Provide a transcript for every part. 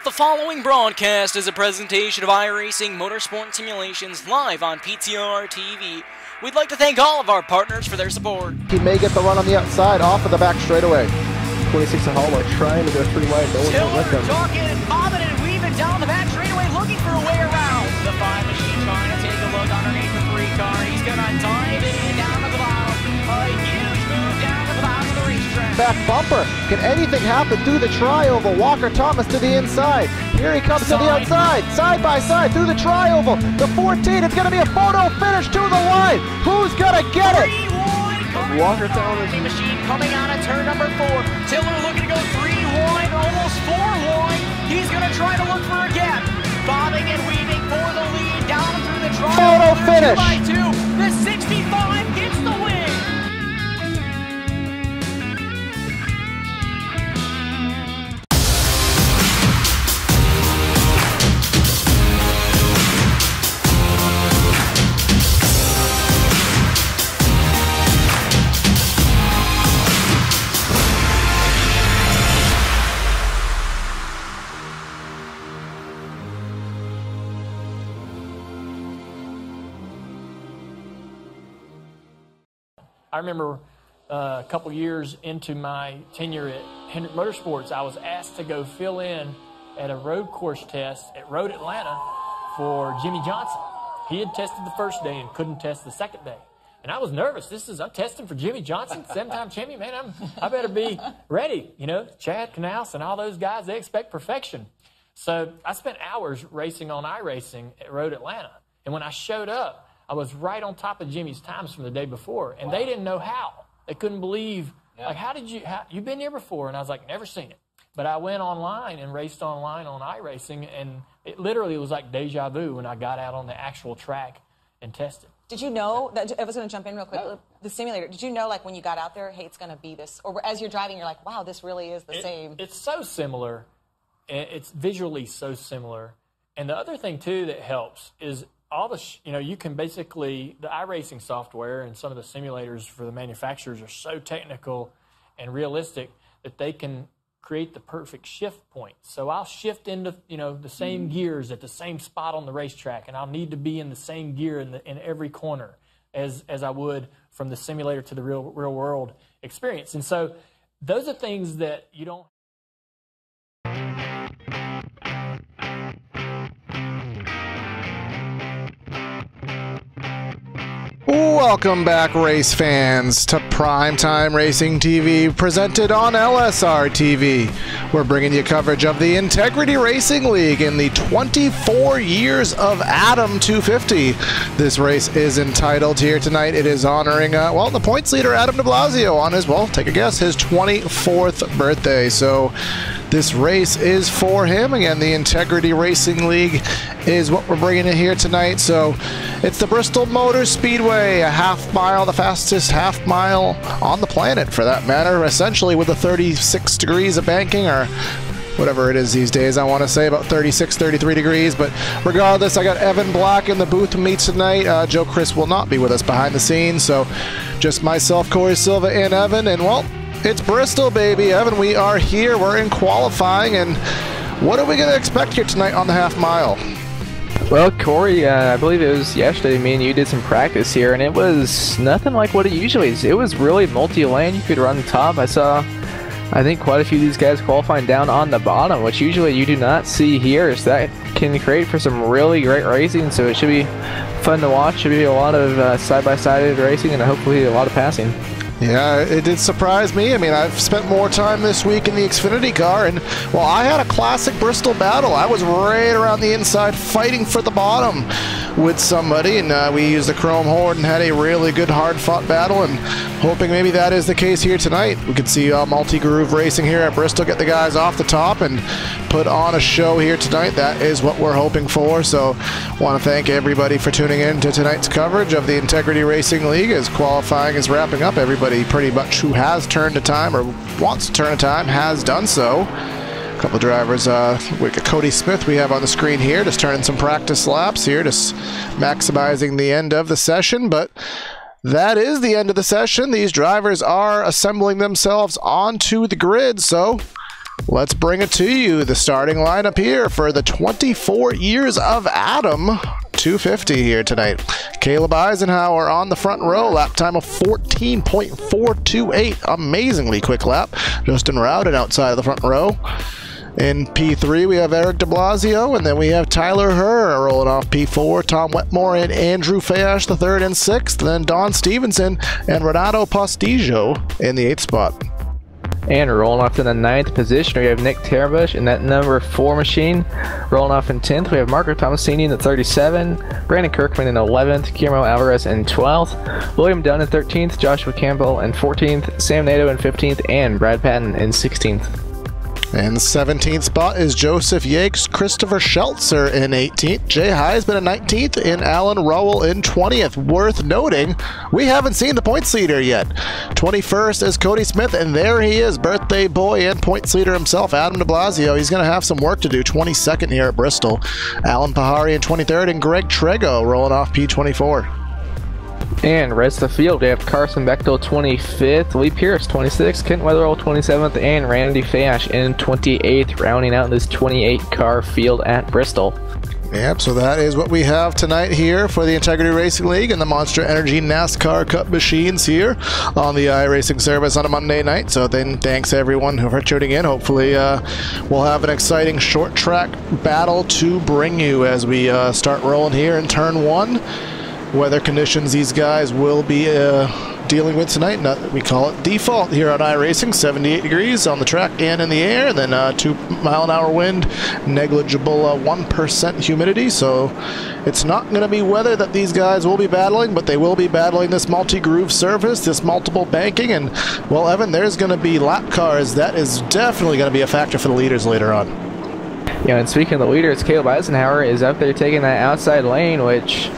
The following broadcast is a presentation of iRacing Motorsport and Simulations live on PTRTV. We'd like to thank all of our partners for their support. He may get the run on the outside off of the back straightaway. 26 and Hallmark trying to go three wide. No one will let them. Talking and bobbing and weaving down the back straightaway, looking for a way around. The 5 machine trying to take a look underneath the 3 car. He's going to dive it in down to the bottom. A huge move down to the bottom of the racetrack. Back bumper. Can anything happen through the tri-oval? Walker Thomas to the inside. Here he comes to the outside. Side by side through the tri-oval. The 14. It's going to be a photo finish to the line. Who's going to get it? Walker Thomas. Machine coming out of turn number 4. Tiller looking to go 3 wide, almost 4 wide. He's going to try to look for a gap. Bobbing and weaving for the lead down through the tri-oval. Photo finish. 2 by 2. The 65 gets the win. I remember a couple years into my tenure at Hendrick Motorsports, I was asked to go fill in at a road course test at Road Atlanta for Jimmy Johnson. He had tested the first day and couldn't test the second day. And I was nervous. I'm testing for Jimmy Johnson, 7-time champion. Man, I better be ready. You know, Chad Knaus and all those guys, they expect perfection. So I spent hours racing on iRacing at Road Atlanta. And when I showed up, I was right on top of Jimmy's times from the day before, and they didn't know how. They couldn't believe, like, you've been here before? And I was like, never seen it. But I went online and raced online on iRacing, and it literally was like deja vu when I got out on the actual track and tested. Did you know that, I was going to jump in real quick, the simulator, did you know, like, when you got out there, hey, it's going to be this, or as you're driving, you're like, wow, this really is the same? It's so similar. It's visually so similar. And the other thing, too, that helps is all the, you can basically, the iRacing software and some of the simulators for the manufacturers are so technical and realistic that they can create the perfect shift point. So I'll shift into, the same gears at the same spot on the racetrack, and I'll need to be in the same gear in every corner as I would from the simulator to the real world experience. And so those are things that you don't. Welcome back, race fans, to Primetime Racing TV, presented on LSRTV. We're bringing you coverage of the Integrity Racing League in the 24 years of Adam 250. This race is entitled here tonight. It is honoring, the points leader, Adam de Blasio, on his, take a guess, his 24th birthday. So this race is for him. Again, the Integrity Racing League is what we're bringing in here tonight. So it's the Bristol Motor Speedway, a half mile, the fastest half mile on the planet for that matter, essentially with the 36 degrees of banking, or whatever it is these days. I want to say about 36, 33 degrees, but regardless, I got Evan Black in the booth with me tonight. Joe Chris will not be with us behind the scenes, so just myself, Corey Silva, and Evan, and it's Bristol, baby. Evan, we are here. We're in qualifying, and what are we going to expect here tonight on the half mile? Well, Corey, I believe it was yesterday, me and you did some practice here, and it was nothing like what it usually is. It was really multi-lane. You could run the top. I saw, I think, quite a few of these guys qualifying down on the bottom, which usually you do not see here. So that can create for some really great racing, so it should be fun to watch. Should be a lot of side-by-side racing and hopefully a lot of passing. Yeah, it did surprise me. I mean, I've spent more time this week in the Xfinity car, and, I had a classic Bristol battle. I was right around the inside fighting for the bottom with somebody, and we used the Chrome Horde and had a really good hard-fought battle, and hoping maybe that is the case here tonight. We could see multi-groove racing here at Bristol get the guys off the top and put on a show here tonight. That is what we're hoping for, so want to thank everybody for tuning in to tonight's coverage of the Integrity Racing League as qualifying is wrapping up. Everybody pretty much who has turned a time or wants to turn a time has done so. A couple drivers, Cody Smith we have on the screen here, just turning some practice laps here, just maximizing the end of the session, but that is the end of the session. These drivers are assembling themselves onto the grid, so Let's bring it to you. The starting lineup here for the 24 years of Adam 250 here tonight. Caleb Eisenhower on the front row, lap time of 14.428. Amazingly quick lap. Justin Rowden outside of the front row. In P3, we have Eric de Blasio, and then we have Tyler Herr rolling off P4, Tom Wetmore and Andrew Fayash the third and sixth, then Don Stevenson and Renato Postigo in the 8th spot. And rolling off in the 9th position, we have Nick Terbush in that number 4 machine. Rolling off in 10th, we have Marco Tomasini in the 37, Brandon Kirkman in 11th, Guillermo Alvarez in 12th, William Dunn in 13th, Joshua Campbell in 14th, Sam Nato in 15th, and Brad Patton in 16th. And the 17th spot is Joseph Yakes, Christopher Scheltzer in 18th, Jay Heisman in 19th, and Alan Rowell in 20th. Worth noting, we haven't seen the points leader yet. 21st is Cody Smith, and there he is, birthday boy and points leader himself, Adam de Blasio. He's going to have some work to do, 22nd here at Bristol. Alan Pahari in 23rd, and Greg Trego rolling off P24. And rest of the field, we have Carson Bechtel 25th, Lee Pierce 26th, Kent Weatherall 27th, and Randy Fayash in 28th, rounding out this 28-car field at Bristol. Yep, so that is what we have tonight here for the Integrity Racing League and the Monster Energy NASCAR Cup machines here on the iRacing service on a Monday night. So then thanks everyone for tuning in. Hopefully we'll have an exciting short track battle to bring you as we start rolling here in turn 1. Weather conditions these guys will be dealing with tonight. We call it default here on iRacing, 78 degrees on the track and in the air, and then 2-mile-an-hour wind, negligible 1% humidity. So it's not going to be weather that these guys will be battling, but they will be battling this multi-groove surface, this multiple banking, and well, Evan, there's going to be lap cars. That is definitely going to be a factor for the leaders later on. Yeah, and speaking of the leaders, Caleb Eisenhower is up there taking that outside lane, which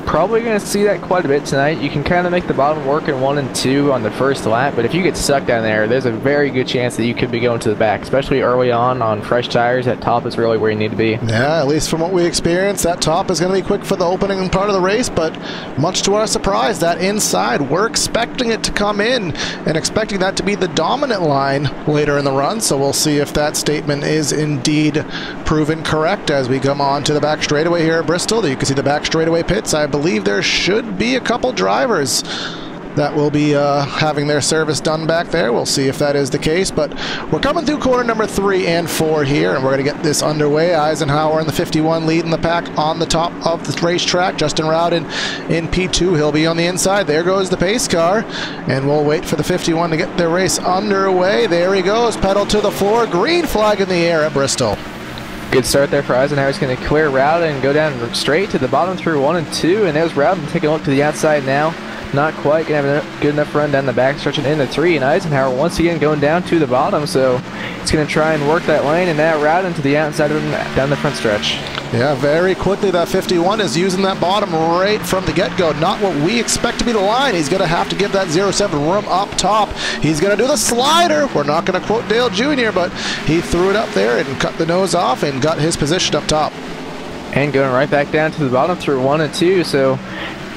probably going to see that quite a bit tonight. You can kind of make the bottom work in 1 and 2 on the first lap, but if you get stuck down there, there's a very good chance that you could be going to the back, especially early on fresh tires. That top is really where you need to be. Yeah, at least from what we experienced, that top is going to be quick for the opening part of the race, but much to our surprise, that inside, we're expecting it to come in and expecting that to be the dominant line later in the run, so we'll see if that statement is indeed proven correct as we come on to the back straightaway here at Bristol. You can see the back straightaway pits. I believe there should be a couple drivers that will be having their service done back there. We'll see if that is the case, but we're coming through corner number 3 and 4 here, and we're going to get this underway. Eisenhower in the 51 leading the pack on the top of the racetrack. Justin Rowden in P2. He'll be on the inside. There goes the pace car, and we'll wait for the 51 to get their race underway. There he goes, pedal to the floor. Green flag in the air at Bristol. Good start there for Eisenhower. He's going to clear Rowden and go down straight to the bottom through 1 and 2, and there's Rowden taking a look to the outside now. Not quite going to have a good enough run down the back, stretching into 3, and Eisenhower once again going down to the bottom, so he's going to try and work that lane, and now Rowden to the outside of him down the front stretch. Yeah, very quickly that 51 is using that bottom right from the get-go. Not what we expect to be the line. He's going to have to give that 07 room up top. He's going to do the slider. We're not going to quote Dale Jr., but he threw it up there and cut the nose off and got his position up top. And going right back down to the bottom through 1 and 2, so...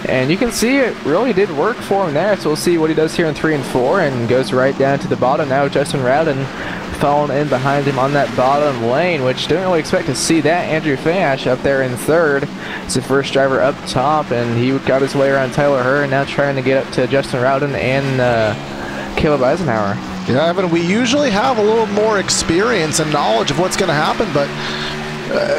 And you can see it really did work for him there, so we'll see what he does here in 3 and 4, and goes right down to the bottom. Now Justin Rowden following in behind him on that bottom lane, which didn't really expect to see that. Andrew Fayash up there in 3rd. It's the first driver up top, and he got his way around Tyler Herr, and now trying to get up to Justin Rowden and Caleb Eisenhower. Yeah, Evan, we usually have a little more experience and knowledge of what's going to happen, but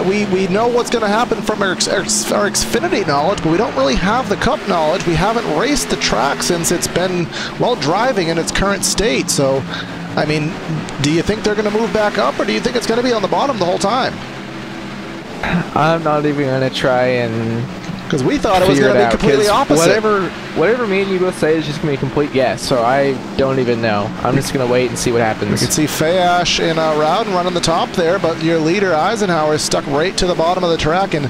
we know what's going to happen from our Xfinity knowledge, but we don't really have the Cup knowledge. We haven't raced the track since it's been, well, driving in its current state. So, I mean, do you think they're going to move back up, or do you think it's going to be on the bottom the whole time? I'm not even going to try and... Because we thought it was going to be completely opposite. Whatever me and you both say is just going to be a complete guess, so I don't even know. I'm just going to wait and see what happens. You can see Fayash and Rowden running the top there, but your leader Eisenhower is stuck right to the bottom of the track. And,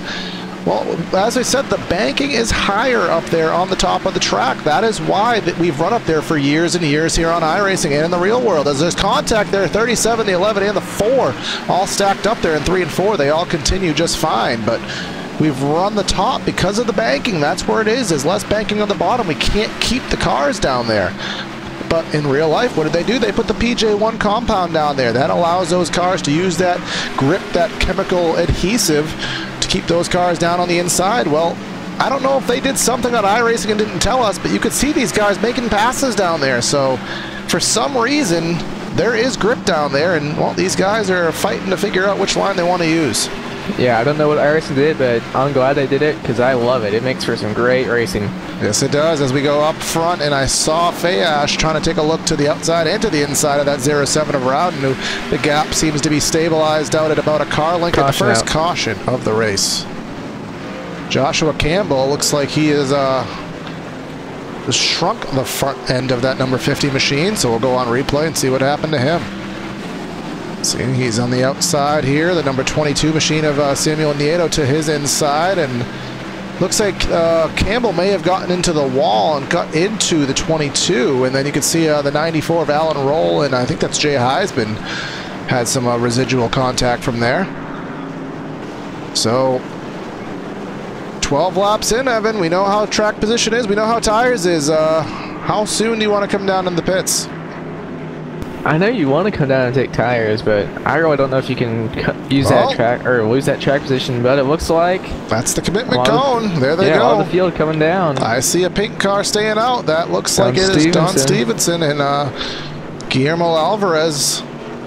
well, as I said, the banking is higher up there on the top of the track. That is why we've run up there for years and years here on iRacing and in the real world. As there's contact there, 37, the 11, and the 4 all stacked up there in 3 and 4. They all continue just fine, but... we've run the top because of the banking. That's where it is. There's less banking on the bottom. We can't keep the cars down there. But in real life, what did they do? They put the PJ1 compound down there. That allows those cars to use that grip, that chemical adhesive, to keep those cars down on the inside. Well, I don't know if they did something on iRacing and didn't tell us, but you could see these guys making passes down there. So for some reason, there is grip down there, and well, these guys are fighting to figure out which line they want to use. Yeah, I don't know what iRacing did, but I'm glad they did it because I love it. It makes for some great racing. Yes, it does. As we go up front, and I saw Fayash trying to take a look to the outside and to the inside of that 07 of Rowden, who the gap seems to be stabilized out at about a car length at the first caution of the race. Joshua Campbell looks like he is shrunk the front end of that number 50 machine, so we'll go on replay and see what happened to him. See, he's on the outside here, the number 22 machine of Samuel Nieto to his inside, and looks like Campbell may have gotten into the wall and got into the 22, and then you can see the 94 of Alan Roll, and I think that's Jay Heisman, had some residual contact from there. So 12 laps in, Evan. We know how track position is. We know how tires is. How soon do you want to come down in the pits? I know you want to come down and take tires, but I really don't know if you can use that track or lose that track position. But it looks like that's the commitment cone. There they go. All the field coming down. I see a pink car staying out. That looks like it is Don Stevenson and Guillermo Alvarez.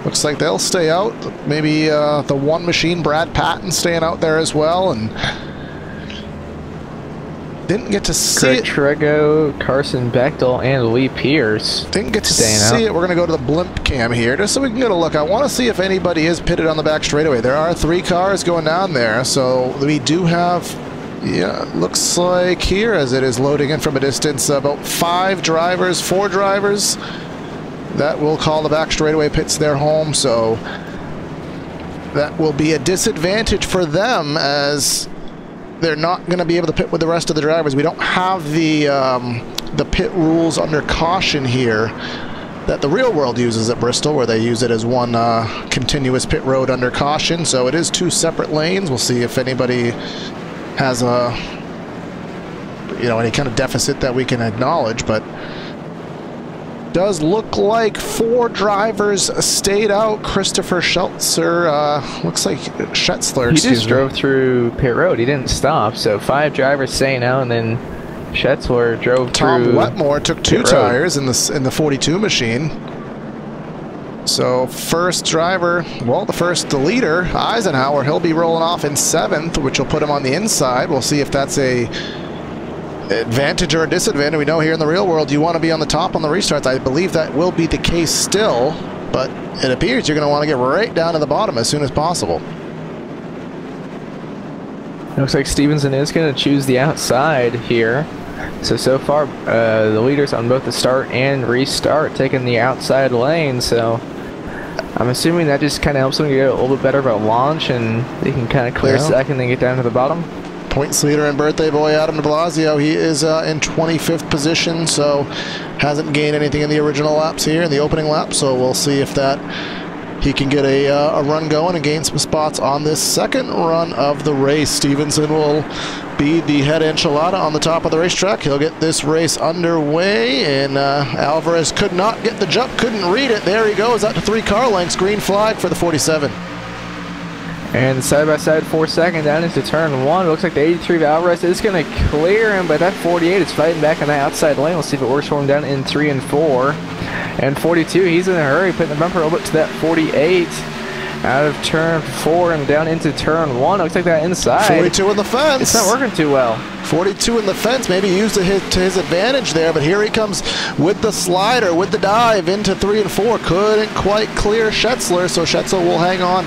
Looks like they'll stay out. Maybe the one machine, Brad Patton, staying out there as well. And didn't get to see it. Trego, Carson Bechtel, and Lee Pierce. Didn't get to see it. We're going to go to the blimp cam here just so we can get a look. I want to see if anybody is pitted on the back straightaway. There are 3 cars going down there, so we do have, yeah, looks like here as it is loading in from a distance, about 4 drivers that will call the back straightaway pits their home, so that will be a disadvantage for them as they're not going to be able to pit with the rest of the drivers. We don't have the pit rules under caution here that the real world uses at Bristol, where they use it as one continuous pit road under caution. So it is 2 separate lanes. We'll see if anybody has any kind of deficit that we can acknowledge, but does look like 4 drivers stayed out. Christopher Schultzer, looks like Schetzler. He just drove through pit road. He didn't stop. So 5 drivers staying out, and then Schetzler drove Tom through. Tom Wetmore took 2 tires in the 42 machine. So first driver, well, the leader, Eisenhower, he'll be rolling off in 7th, which will put him on the inside. We'll see if that's a advantage or a disadvantage. We know here in the real world you want to be on the top on the restarts. I believe that will be the case still, but it appears you're going to want to get right down to the bottom as soon as possible. Looks like Stevenson is going to choose the outside here. So far the leaders on both the start and restart taking the outside lane, so I'm assuming that just kind of helps them get a little bit better of a launch and they can kind of clear second and get down to the bottom. Points leader and birthday boy Adam de Blasio, he is in 25th position, so hasn't gained anything in the original laps here, in the opening lap, so we'll see if that he can get a run going and gain some spots on this second run of the race. Stevenson will be the head enchilada on the top of the racetrack. He'll get this race underway, and Alvarez could not get the jump, couldn't read it. There he goes, out to 3 car lengths, green flag for the 47. And side-by-side 4-second down into turn 1. It looks like the 83 of Alvarez is going to clear him, but that 48 is fighting back on the outside lane. We'll see if it works for him down in 3 and 4. And 42, he's in a hurry, putting the bumper over to that 48. Out of turn 4 and down into turn 1. Looks like that inside. 42 in the fence. It's not working too well. 42 in the fence, maybe used to his advantage there, but here he comes with the slider, with the dive into 3 and 4. Couldn't quite clear Schetzler, so Schetzler will hang on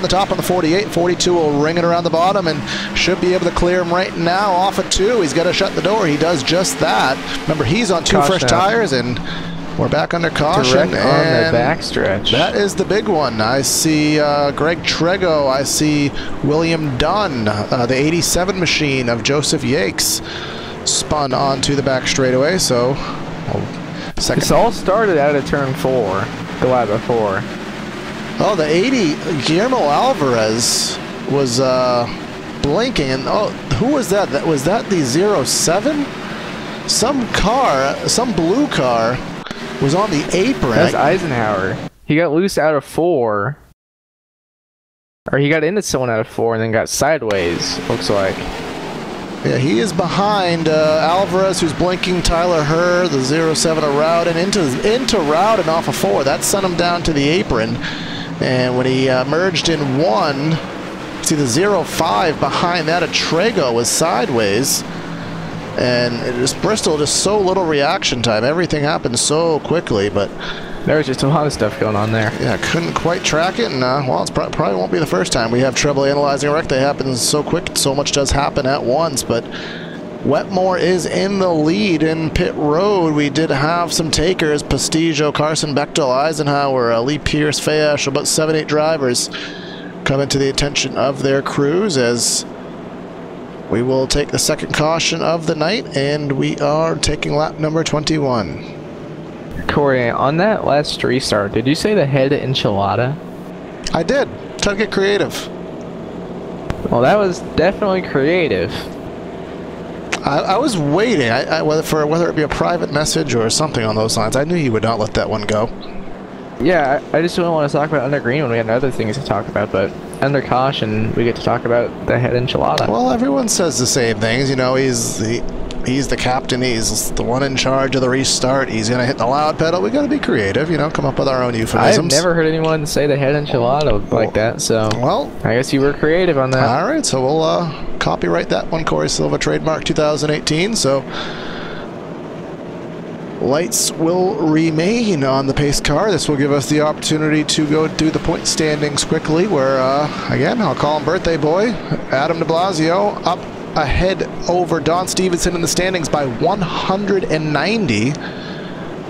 the top on the 48. 42 will ring it around the bottom and should be able to clear him right now off of 2. He's got to shut the door. He does just that. Remember, he's on 2 fresh tires, and we're back under caution. Direct on the backstretch. That is the big one. I see Greg Trego. I see William Dunn. The 87 machine of Joseph Yakes spun onto the back straightaway. So, second. This all started out of turn 4, the lap before. Oh, the 80, Guillermo Alvarez was blinking. And who was that? Was that the 07? Some car, some blue car was on the apron. That's Eisenhower. He got loose out of 4. Or he got into someone out of 4 and then got sideways, looks like. Yeah, he is behind Alvarez, who's blinking. Tyler Herr, the 07 of Rowden, into Rowden off of 4. That sent him down to the apron. And when he merged in 1, see the 05 behind that, Atrego was sideways. And it just Bristol, just so little reaction time. Everything happened so quickly, but there was just a lot of stuff going on there. yeah, couldn't quite track it, and well, it's probably won't be the first time we have trouble analyzing a wreck. They happen so quick, so much does happen at once, but Wetmore is in the lead in pit road. We did have some takers: Pastigio, Carson, Bechtel, Eisenhower, Lee Pierce, Fayash, about 7-8 drivers coming to the attention of their crews as we will take the second caution of the night, and we are taking lap number 21. Corey, on that last restart, did you say the head enchilada? I did. Try to get creative. Well, that was definitely creative. I was waiting, whether it be a private message or something on those lines. I knew you would not let that one go. Yeah, I just don't want to talk about under green when we had other things to talk about, but under caution, we get to talk about the head enchilada. Well, everyone says the same things. You know, he's the captain. He's the one in charge of the restart. He's going to hit the loud pedal. We got to be creative, you know, come up with our own euphemisms. I've never heard anyone say the head enchilada like that, so well, I guess you were creative on that. All right, so we'll copyright that one. Corey Silva, trademark 2018. So lights will remain on the pace car. This will give us the opportunity to go through the point standings quickly, where, again, I'll call him birthday boy, Adam de Blasio, up ahead over Don Stevenson in the standings by 190,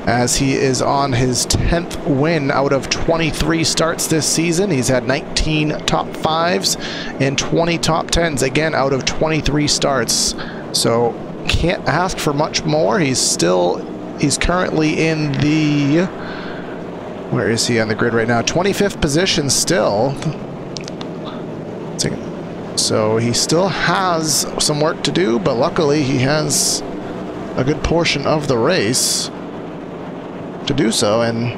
as he is on his 10th win out of 23 starts this season. He's had 19 top 5s and 20 top 10s, again, out of 23 starts. So can't ask for much more. He's currently in the, where is he on the grid right now? 25th position still. So he still has some work to do, but luckily he has a good portion of the race to do so. And,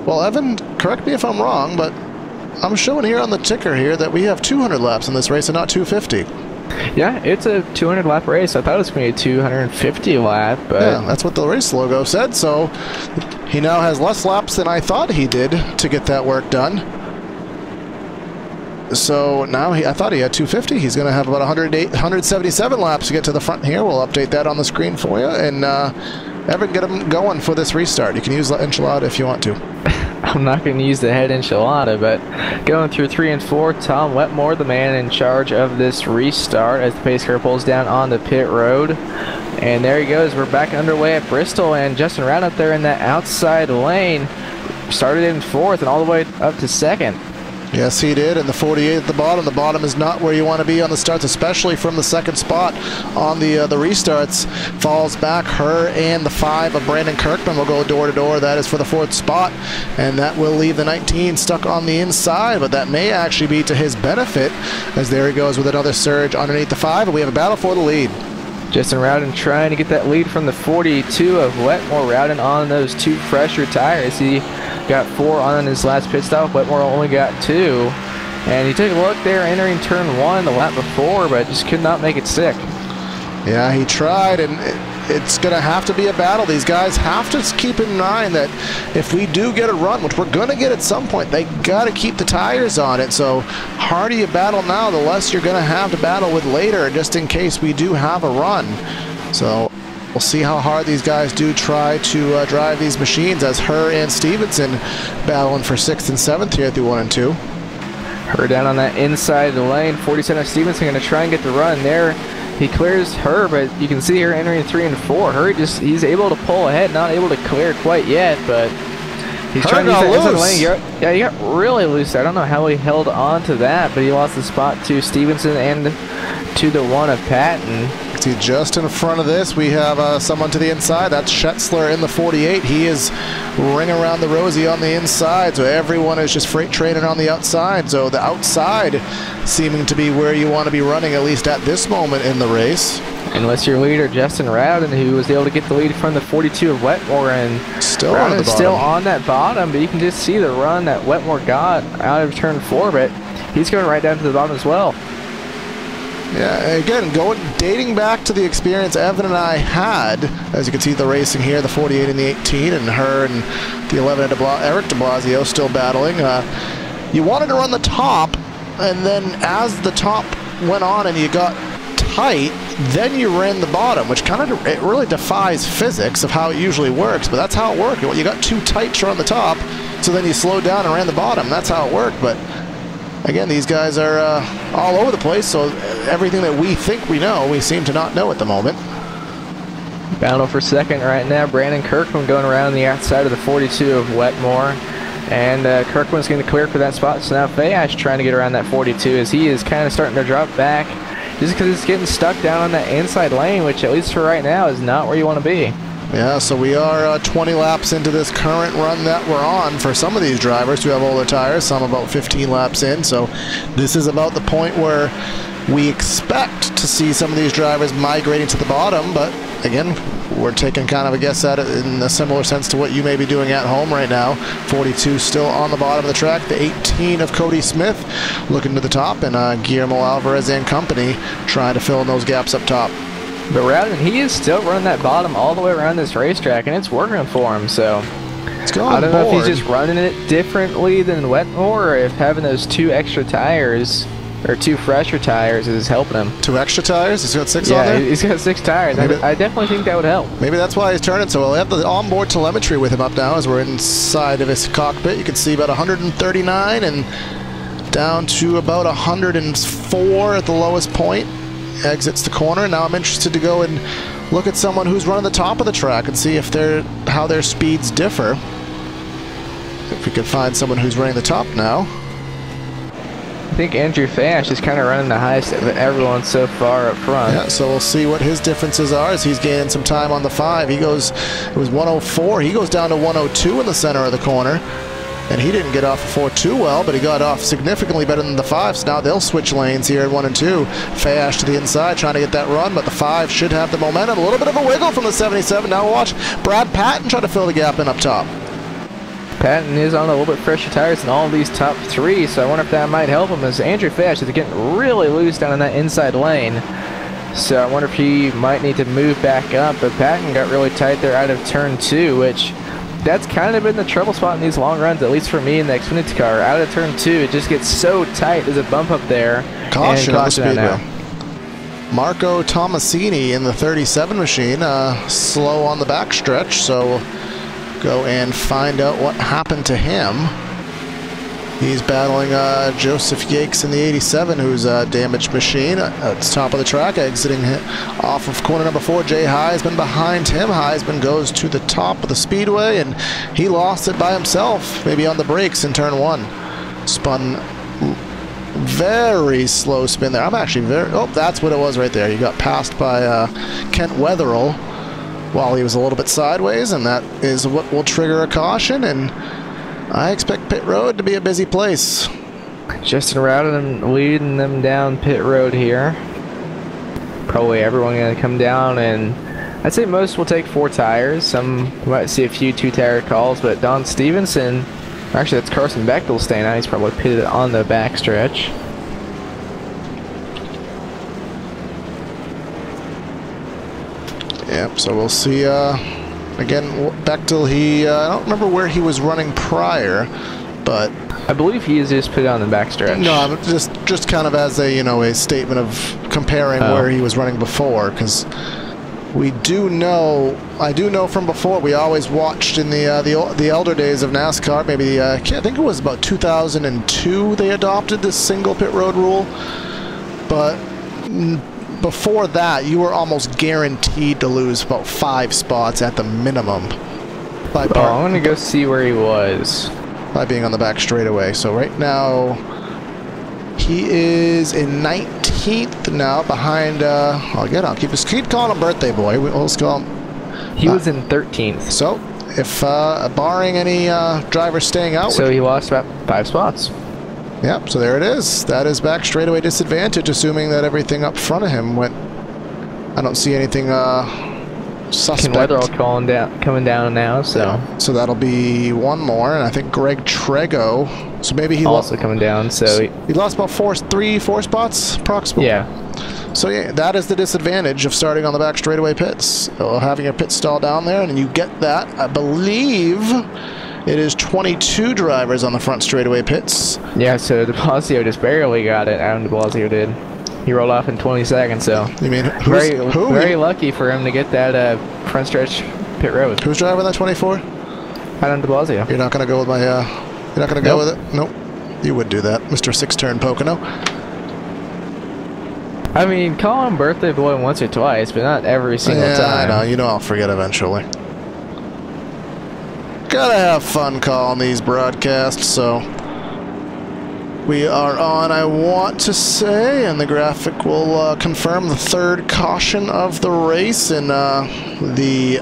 well, Evan, correct me if I'm wrong, but I'm showing here on the ticker here that we have 200 laps in this race and not 250. Yeah, it's a 200 lap race. I thought it was going to be a 250 lap, but yeah, that's what the race logo said. So he now has less laps than I thought he did to get that work done. So now I thought he had 250. He's going to have about 177 laps to get to the front here. We'll update that on the screen for you. And Evan, get him going for this restart. You can use the enchilada if you want to. I'm not going to use the head enchilada, but going through 3 and 4, Tom Wetmore, the man in charge of this restart as the pace car pulls down on the pit road. And there he goes. We're back underway at Bristol, and Justin Round up there in that outside lane started in 4th and all the way up to 2nd. Yes, he did, and the 48 at the bottom. The bottom is not where you want to be on the starts, especially from the second spot on the restarts. Falls back. Her and the 5 of Brandon Kirkman will go door to door. That is for the 4th spot, and that will leave the 19 stuck on the inside, but that may actually be to his benefit, as there he goes with another surge underneath the 5, and we have a battle for the lead. Justin Rowden trying to get that lead from the 42 of Wetmore. Rowden on those 2 fresher tires. He got 4 on his last pit stop. Wetmore only got 2. And he took a look there entering turn 1 the lap before, but just could not make it stick. Yeah, he tried, and it's going to have to be a battle. These guys have to keep in mind that if we do get a run, which we're going to get at some point, they got to keep the tires on it. So harder you battle now, the less you're going to have to battle with later, just in case we do have a run. So we'll see how hard these guys do try to drive these machines, as Herr and Stevenson battling for 6th and 7th here through 1 and 2. Herr down on that inside lane. 47 of Stevenson going to try and get the run there. He clears Herr, but you can see here entering 3 and 4. Herr he's able to pull ahead, not able to clear quite yet, but he's trying to use that inside lane. Yeah, he got really loose. I don't know how he held on to that, but he lost the spot to Stevenson and to the 1 of Patton. See, just in front of this, we have someone to the inside. That's Schetzler in the 48. He is ring around the rosy on the inside, so everyone is just freight training on the outside. So the outside seeming to be where you want to be running, at least at this moment in the race. Unless your leader, Justin Rowden, who was able to get the lead from the 42 of Wetmore, and still on the bottom. Still on that bottom, but you can just see the run that Wetmore got out of turn 4, but he's going right down to the bottom as well. Yeah, again, dating back to the experience Evan and I had, as you can see the racing here, the 48 and the 18, and her and the 11 Eric de Blasio still battling. You wanted to run the top, and then as the top went on and you got tight, then you ran the bottom, which kind of, it really defies physics of how it usually works, but that's how it worked. You got too tight to run the top, so then you slowed down and ran the bottom. That's how it worked, but again, these guys are all over the place, so everything that we think we know, we seem to not know at the moment. Battle for second right now. Brandon Kirkland going around the outside of the 42 of Wetmore. And Kirkland's going to clear for that spot. So now Fayash trying to get around that 42 as he is kind of starting to drop back just because it's getting stuck down on that inside lane, which at least for right now is not where you want to be. Yeah, so we are 20 laps into this current run that we're on for some of these drivers who have older tires, some about 15 laps in. So this is about the point where we expect to see some of these drivers migrating to the bottom, but again, we're taking kind of a guess at it in a similar sense to what you may be doing at home right now. 42 still on the bottom of the track, the 18 of Cody Smith looking to the top, and Guillermo Alvarez and company trying to fill in those gaps up top. But Rowden, he is still running that bottom all the way around this racetrack, and it's working for him. So I don't know if he's just running it differently than Wetmore, or if having those 2 extra tires, or 2 fresher tires, is helping him. 2 extra tires? He's got 6 on there? Yeah, he's got 6 tires. I definitely think that would help. Maybe that's why he's turning so well. We have the onboard telemetry with him up now as we're inside of his cockpit. You can see about 139 and down to about 104 at the lowest point. Exits the corner. Now I'm interested to go and look at someone who's running the top of the track and see if how their speeds differ. If we could find someone who's running the top now. I think Andrew Fash is kind of running the highest of everyone so far up front. Yeah, so we'll see what his differences are as he's gaining some time on the 5. He goes, it was 104. He goes down to 102 in the center of the corner. And he didn't get off of 4 too well, but he got off significantly better than the 5. So now they'll switch lanes here at 1 and 2. Fayash to the inside trying to get that run, but the 5 should have the momentum. A little bit of a wiggle from the 77. Now we'll watch Brad Patton try to fill the gap in up top. Patton is on a little bit fresher tires than all of these top 3, so I wonder if that might help him, as Andrew Fayash is getting really loose down in that inside lane. So I wonder if he might need to move back up, but Patton got really tight there out of turn 2, which that's kind of been the trouble spot in these long runs, at least for me in the Xfinity car. Out of turn 2, it just gets so tight. There's a bump up there. Caution on the speedway. Marco Tomasini in the 37 machine, slow on the backstretch, so we'll go and find out what happened to him. He's battling Joseph Yakes in the 87, who's a damaged machine at the top of the track, exiting off of corner number 4. Jay Heisman behind him. Heisman goes to the top of the speedway, and he lost it by himself, maybe on the brakes in turn 1. Spun very slow spin there. I'm actually oh, that's what it was right there. He got passed by Kent Wetherill while he was a little bit sideways, and that is what will trigger a caution, and I expect pit road to be a busy place. Justin Rowden leading them down pit road here. Probably everyone going to come down, and I'd say most will take 4 tires. Some might see a few 2-tire calls, but Don Stevenson, actually that's Carson Bechtel staying out. He's probably pitted on the backstretch. Yep, so we'll see. Again, Bechtel, I don't remember where he was running prior, but I believe he is just put on the backstretch. No, just kind of as a a statement of comparing where he was running before, because we do know, I do know from before, we always watched in the elder days of NASCAR, maybe I think it was about 2002 they adopted this single pit road rule, but before that, you were almost guaranteed to lose about 5 spots at the minimum. I'm going to go see where he was. By being on the back straightaway. So right now, he is in 19th 13th now behind, again, I'll keep calling him birthday boy. We'll just call him. He was in 13th. So, if barring any drivers staying out. So he lost about 5 spots. Yep, so there it is. That is back straightaway disadvantage, assuming that everything up front of him went. I don't see anything suspect. Weatherall coming down now, so. Yeah. So that'll be one more, and I think Greg Trego. So maybe he also coming down, so he lost about 4 spots approximately. Yeah. So yeah, that is the disadvantage of starting on the back straightaway pits. Having a pit stall down there, and you get that. I believe it is 22 drivers on the front straightaway pits. Yeah, so de Blasio just barely got it. Adam de Blasio did. He rolled off in 20 seconds, so you mean very lucky for him to get that front stretch pit road. Who's driving that 24? Adam de Blasio. You're not going to go with my. You're not going to go with it. Nope. You would do that, Mr. Six-Turn Pocono. I mean, call him birthday boy once or twice, but not every single time. I know. You know I'll forget eventually. Gotta have fun calling these broadcasts, so. We are on, I want to say, and the graphic will confirm the 3rd caution of the race in the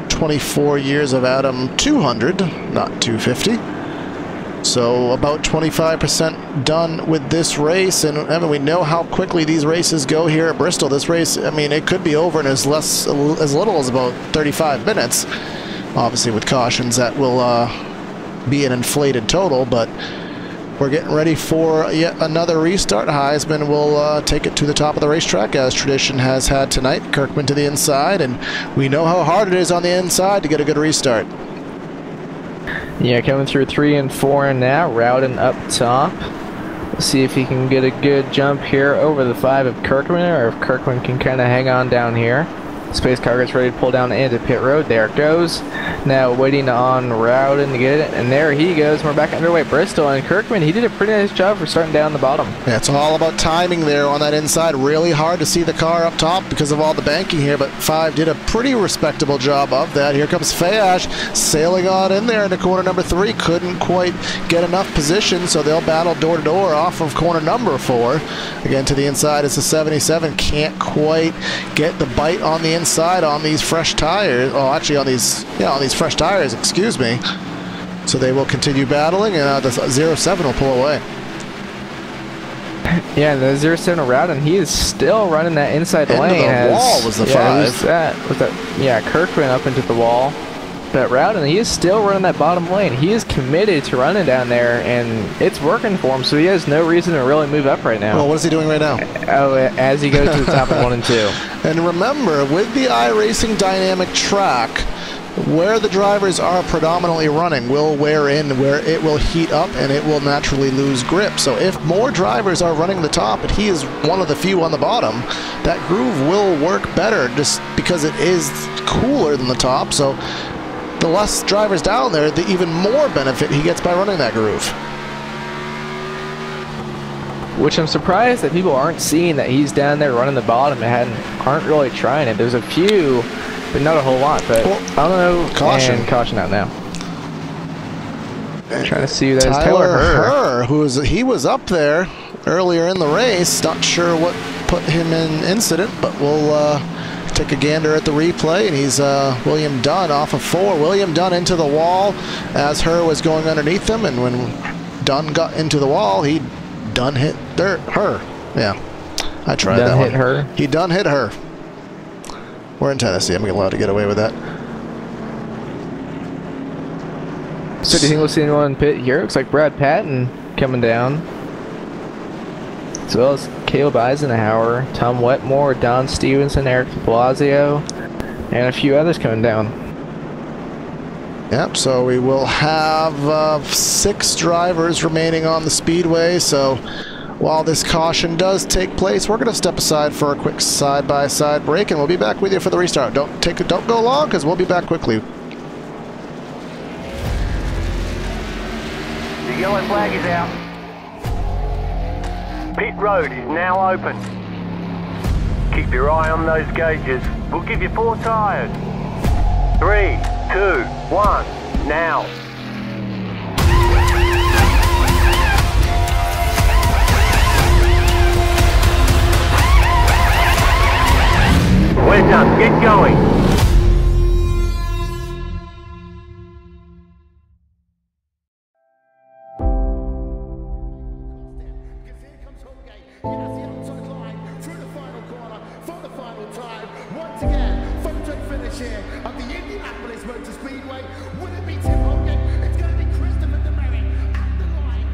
24 years of Adam 200, not 250. So about 25% done with this race, and I mean, we know how quickly these races go here at Bristol. This race, I mean, it could be over in as little as about 35 minutes. Obviously with cautions that will be an inflated total, but we're getting ready for yet another restart. Heisman will take it to the top of the racetrack, as tradition has had tonight. Kirkman to the inside, and we know how hard it is on the inside to get a good restart. Yeah, coming through 3 and 4 now, Rowden up top. Let's see if he can get a good jump here over the 5 of Kirkman, or if Kirkman can kind of hang on down here. Space car gets ready to pull down into pit road. There it goes. Now waiting on Rowden to get it, and there he goes. We're back underway at Bristol, and Kirkman, he did a pretty nice job for starting down the bottom. Yeah, it's all about timing there on that inside. Really hard to see the car up top because of all the banking here, but 5 did a pretty respectable job of that. Here comes Fayash sailing on in there into corner number 3. Couldn't quite get enough position, so they'll battle door to door off of corner number 4. Again, to the inside is the 77. Can't quite get the bite on the inside on these fresh tires. Oh, actually on these fresh tires, excuse me. So they will continue battling, and the 07 will pull away. Yeah, the 07 Rowden, he is still running that inside lane. The wall was the 5. Yeah, Kirkman up into the wall. But Rowden, he is still running that bottom lane. He is committed to running down there, and it's working for him, so he has no reason to really move up right now. Well, what is he doing right now? Oh, as he goes to the top of 1 and 2. And remember, with the iRacing dynamic track, where the drivers are predominantly running will wear in, where it will heat up and it will naturally lose grip. So if more drivers are running the top and he is one of the few on the bottom, that groove will work better just because it is cooler than the top. So the less drivers down there, the even more benefit he gets by running that groove. Which I'm surprised that people aren't seeing that he's down there running the bottom and aren't really trying it. There's a few, but not a whole lot. But well, I don't know. Caution. And caution out now. I'm trying to see who that is. Tyler Herr, he was up there earlier in the race. Not sure what put him in incident, but we'll take a gander at the replay, and he's William Dunn off of 4. William Dunn into the wall as Herr was going underneath him, and when Dunn got into the wall, he done hit her. Yeah, I tried that one. He done hit her. We're in Tennessee. I'm allowed to get away with that. So do you think we'll see anyone in pit here? Looks like Brad Patton coming down, as well as Caleb Eisenhower, Tom Wetmore, Don Stevenson, Eric de Blasio, and a few others coming down. Yep, so we will have 6 drivers remaining on the speedway. So while this caution does take place, we're going to step aside for a quick side-by-side break, and we'll be back with you for the restart. Don't go long, because we'll be back quickly. The yellow flag is out. Pit road is now open. Keep your eye on those gauges. We'll give you 4 tyres. 3, 2, 1, now. chair of the Indianapolis Motor Speedway. Will it be Tim Hogan? It's going to be Christopher DeMary at the line.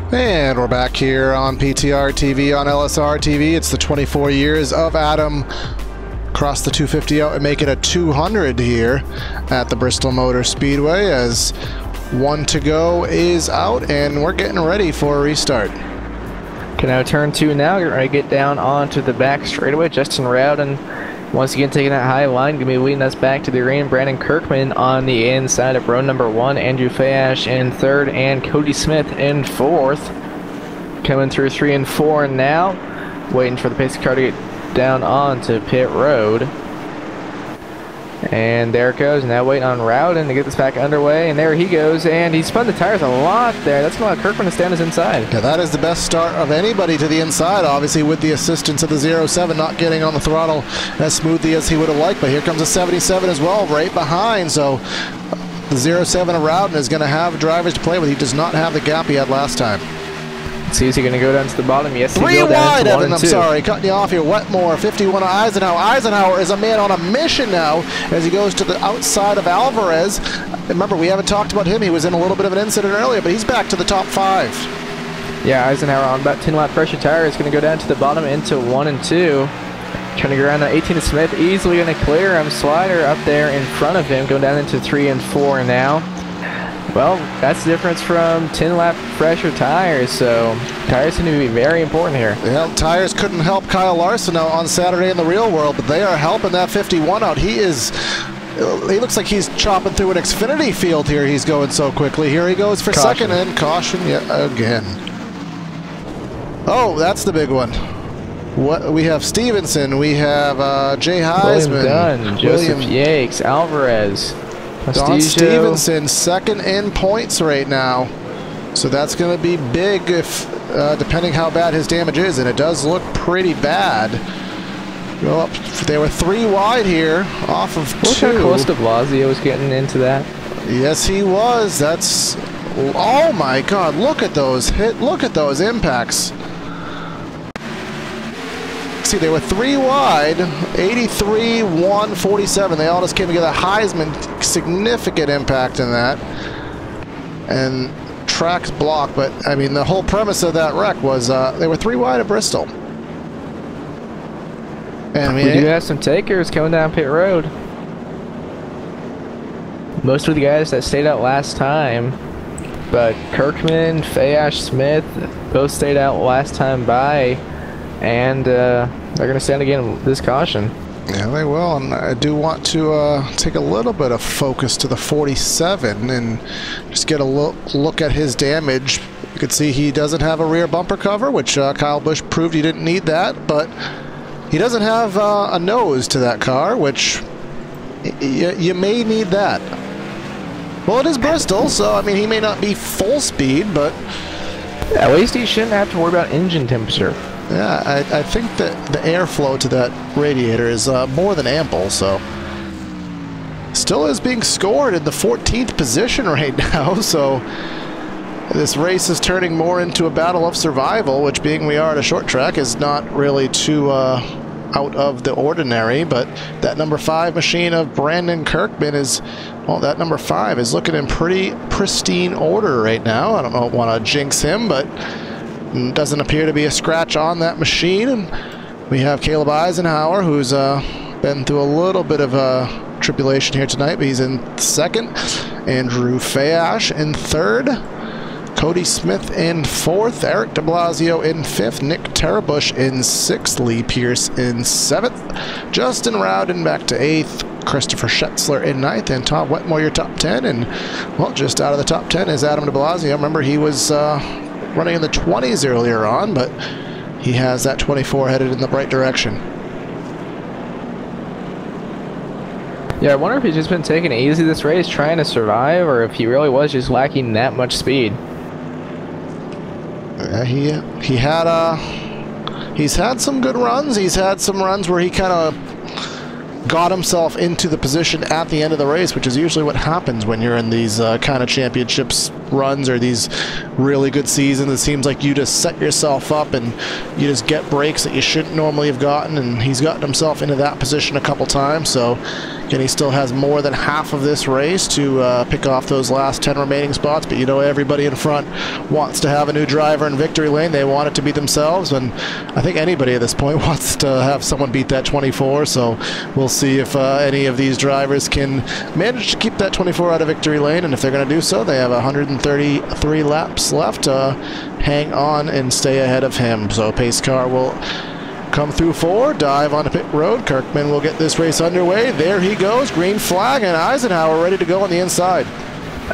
And we're back here on PTRTV on LSRTV. It's the 24 years of Adam. Cross the 250 out and make it a 200 here at the Bristol Motor Speedway as 1 to go is out and we're getting ready for a restart. Okay, now turn 2 now. Get ready to get down onto the back straightaway. Justin Rowden once again taking that high line. Going to be leading us back to the arena. Brandon Kirkman on the inside of row number 1. Andrew Fayash in 3rd and Cody Smith in 4th. Coming through 3 and 4 now. Waiting for the pace car to get down onto pit road. And there it goes. Now waiting on Rowden to get this back underway. And there he goes. And he spun the tires a lot there. That's going to allow Kirkman to stand his inside. Yeah, that is the best start of anybody to the inside, obviously, with the assistance of the 07 not getting on the throttle as smoothly as he would have liked. But here comes a 77 as well, right behind. So the 07 of Rowden is going to have drivers to play with. He does not have the gap he had last time. Let's see, is he going to go down to the bottom? Yes, he 3 will. wide, Evan, I'm sorry. Cutting you off here. Wetmore, 51 Eisenhower. Eisenhower is a man on a mission now as he goes to the outside of Alvarez. Remember, we haven't talked about him. He was in a little bit of an incident earlier, but he's back to the top 5. Yeah, Eisenhower on about 10 lap pressure tire is going to go down to the bottom into 1 and 2. Trying to get around that 18 Smith. Easily going to clear him. Slider up there in front of him. Going down into 3 and 4 now. Well, that's the difference from 10 lap pressure tires, so tires seem to be very important here. Yeah, tires couldn't help Kyle Larson out on Saturday in the real world, but they are helping that 51 out. He looks like he's chopping through an Xfinity field here. He's going so quickly. Here he goes for Caution. second and caution yet again. Oh, that's the big one. What we have Stevenson, we have Jay Heisman, William Dunn, Joseph Yakes, Alvarez. Don Stevenson second in points right now, so that's going to be big if depending how bad his damage is, and it does look pretty bad. Go up, they were 3 wide here off of 2. Look how close to Blasio was getting into that. Yes, he was. That's, oh my God! Look at those look at those impacts. See, they were 3 wide, 83, 147. They all just came together. Heisman, significant impact in that. And tracks blocked, but I mean, the whole premise of that wreck was they were 3 wide at Bristol. And I mean, we do have some takers coming down pit road. Most of the guys that stayed out last time, but Kirkman, Fayash, Smith, both stayed out last time by. And they're going to stand again with this caution. Yeah, they will. And I do want to take a little bit of focus to the 47 and just get a look at his damage. You can see he doesn't have a rear bumper cover, which Kyle Busch proved he didn't need that. But he doesn't have a nose to that car, which you may need that. Well, it is Bristol, so I mean, he may not be full speed, but at least he shouldn't have to worry about engine temperature. Yeah, I think that the airflow to that radiator is more than ample, so. Still is being scored in the 14th position right now, so this race is turning more into a battle of survival, which being we are at a short track is not really too out of the ordinary, but that number 5 machine of Brandon Kirkman is, well, that number 5 is looking in pretty pristine order right now. I don't want to jinx him, but doesn't appear to be a scratch on that machine. And we have Caleb Eisenhower, who's been through a little bit of a tribulation here tonight, but he's in 2nd. Andrew Fayash in 3rd. Cody Smith in 4th, Eric de Blasio in 5th, Nick Terabush in 6th, Lee Pierce in 7th, Justin Rowden back to 8th, Christopher Schetzler in 9th, and Tom Wetmore your top 10. And, well, just out of the top 10 is Adam de Blasio. Remember, he was running in the 20s earlier on, but he has that 24 headed in the right direction. Yeah, I wonder if he's just been taking it easy this race, trying to survive, or if he really was just lacking that much speed. He's had some good runs. He's had some runs where he kind of got himself into the position at the end of the race, which is usually what happens when you're in these kind of championships runs or these really good seasons. It seems like you just set yourself up and you just get breaks that you shouldn't normally have gotten, and he's gotten himself into that position a couple times. So again, he still has more than half of this race to pick off those last 10 remaining spots, but you know, everybody in front wants to have a new driver in victory lane. They want it to be themselves, and I think anybody at this point wants to have someone beat that 24, so we'll see if any of these drivers can manage to keep that 24 out of victory lane, and if they're going to do so, they have 133 laps left to hang on and stay ahead of him. So pace car will come through 4, dive onto pit road. Kirkman will get this race underway. There he goes, green flag, and Eisenhower ready to go on the inside.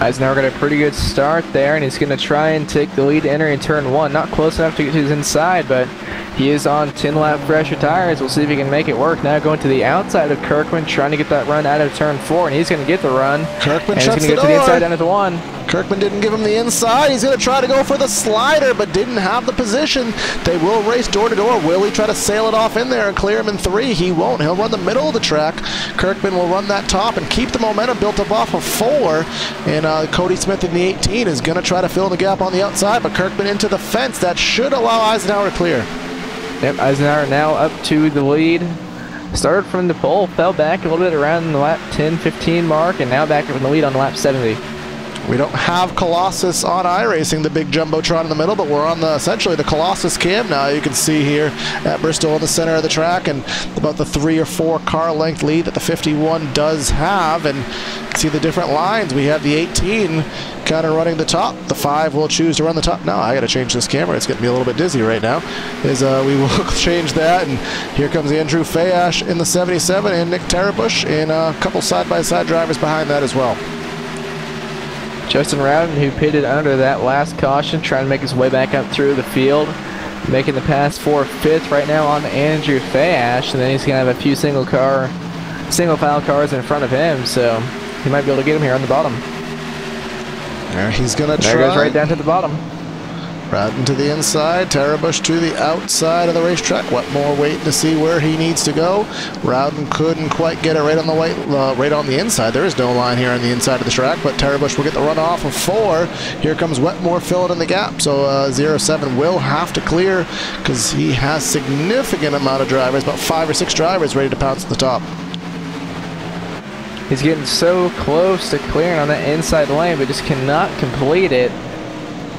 Eisenhower got a pretty good start there, and he's going to try and take the lead entering turn 1. Not close enough to get to his inside, but he is on 10-lap fresher tires. We'll see if he can make it work. Now going to the outside of Kirkman, trying to get that run out of turn 4, and he's going to get the run. Kirkman and shuts he's going to get to the inside down at the 1. Kirkman didn't give him the inside. He's going to try to go for the slider, but didn't have the position. They will race door to door. Will he try to sail it off in there and clear him in 3? He won't. He'll run the middle of the track. Kirkman will run that top and keep the momentum built up off of 4. And Cody Smith in the 18 is going to try to fill the gap on the outside, but Kirkman into the fence. That should allow Eisenhower to clear. Yep, Eisenhower now up to the lead. Started from the pole, fell back a little bit around the lap 10-15 mark, and now back up in the lead on lap 70. We don't have Colossus on iRacing, the big jumbotron in the middle, but we're on the essentially the Colossus cam now. You can see here at Bristol in the center of the track, and about the 3 or 4 car length lead that the 51 does have, and see the different lines. We have the 18 kind of running the top. The 5 will choose to run the top. Now I got to change this camera. It's getting me a little bit dizzy right now. We will change that, and here comes Andrew Fayash in the 77 and Nick Terabush and a couple side-by-side drivers behind that as well. Justin Rowden, who pitted under that last caution, trying to make his way back up through the field, making the pass for 5th right now on Andrew Fayash, and then he's going to have a few single file cars in front of him, so he might be able to get him here on the bottom. There he's going to try. There goes right down to the bottom. Rowden to the inside, Terabush to the outside of the racetrack. Wetmore waiting to see where he needs to go. Rowden couldn't quite get it right on the right on the inside. There is no line here on the inside of the track, but Terabush will get the run off of 4. Here comes Wetmore filling in the gap. So 07 will have to clear because he has significant amount of drivers, about 5 or 6 drivers ready to pounce at the top. He's getting so close to clearing on that inside lane, but just cannot complete it.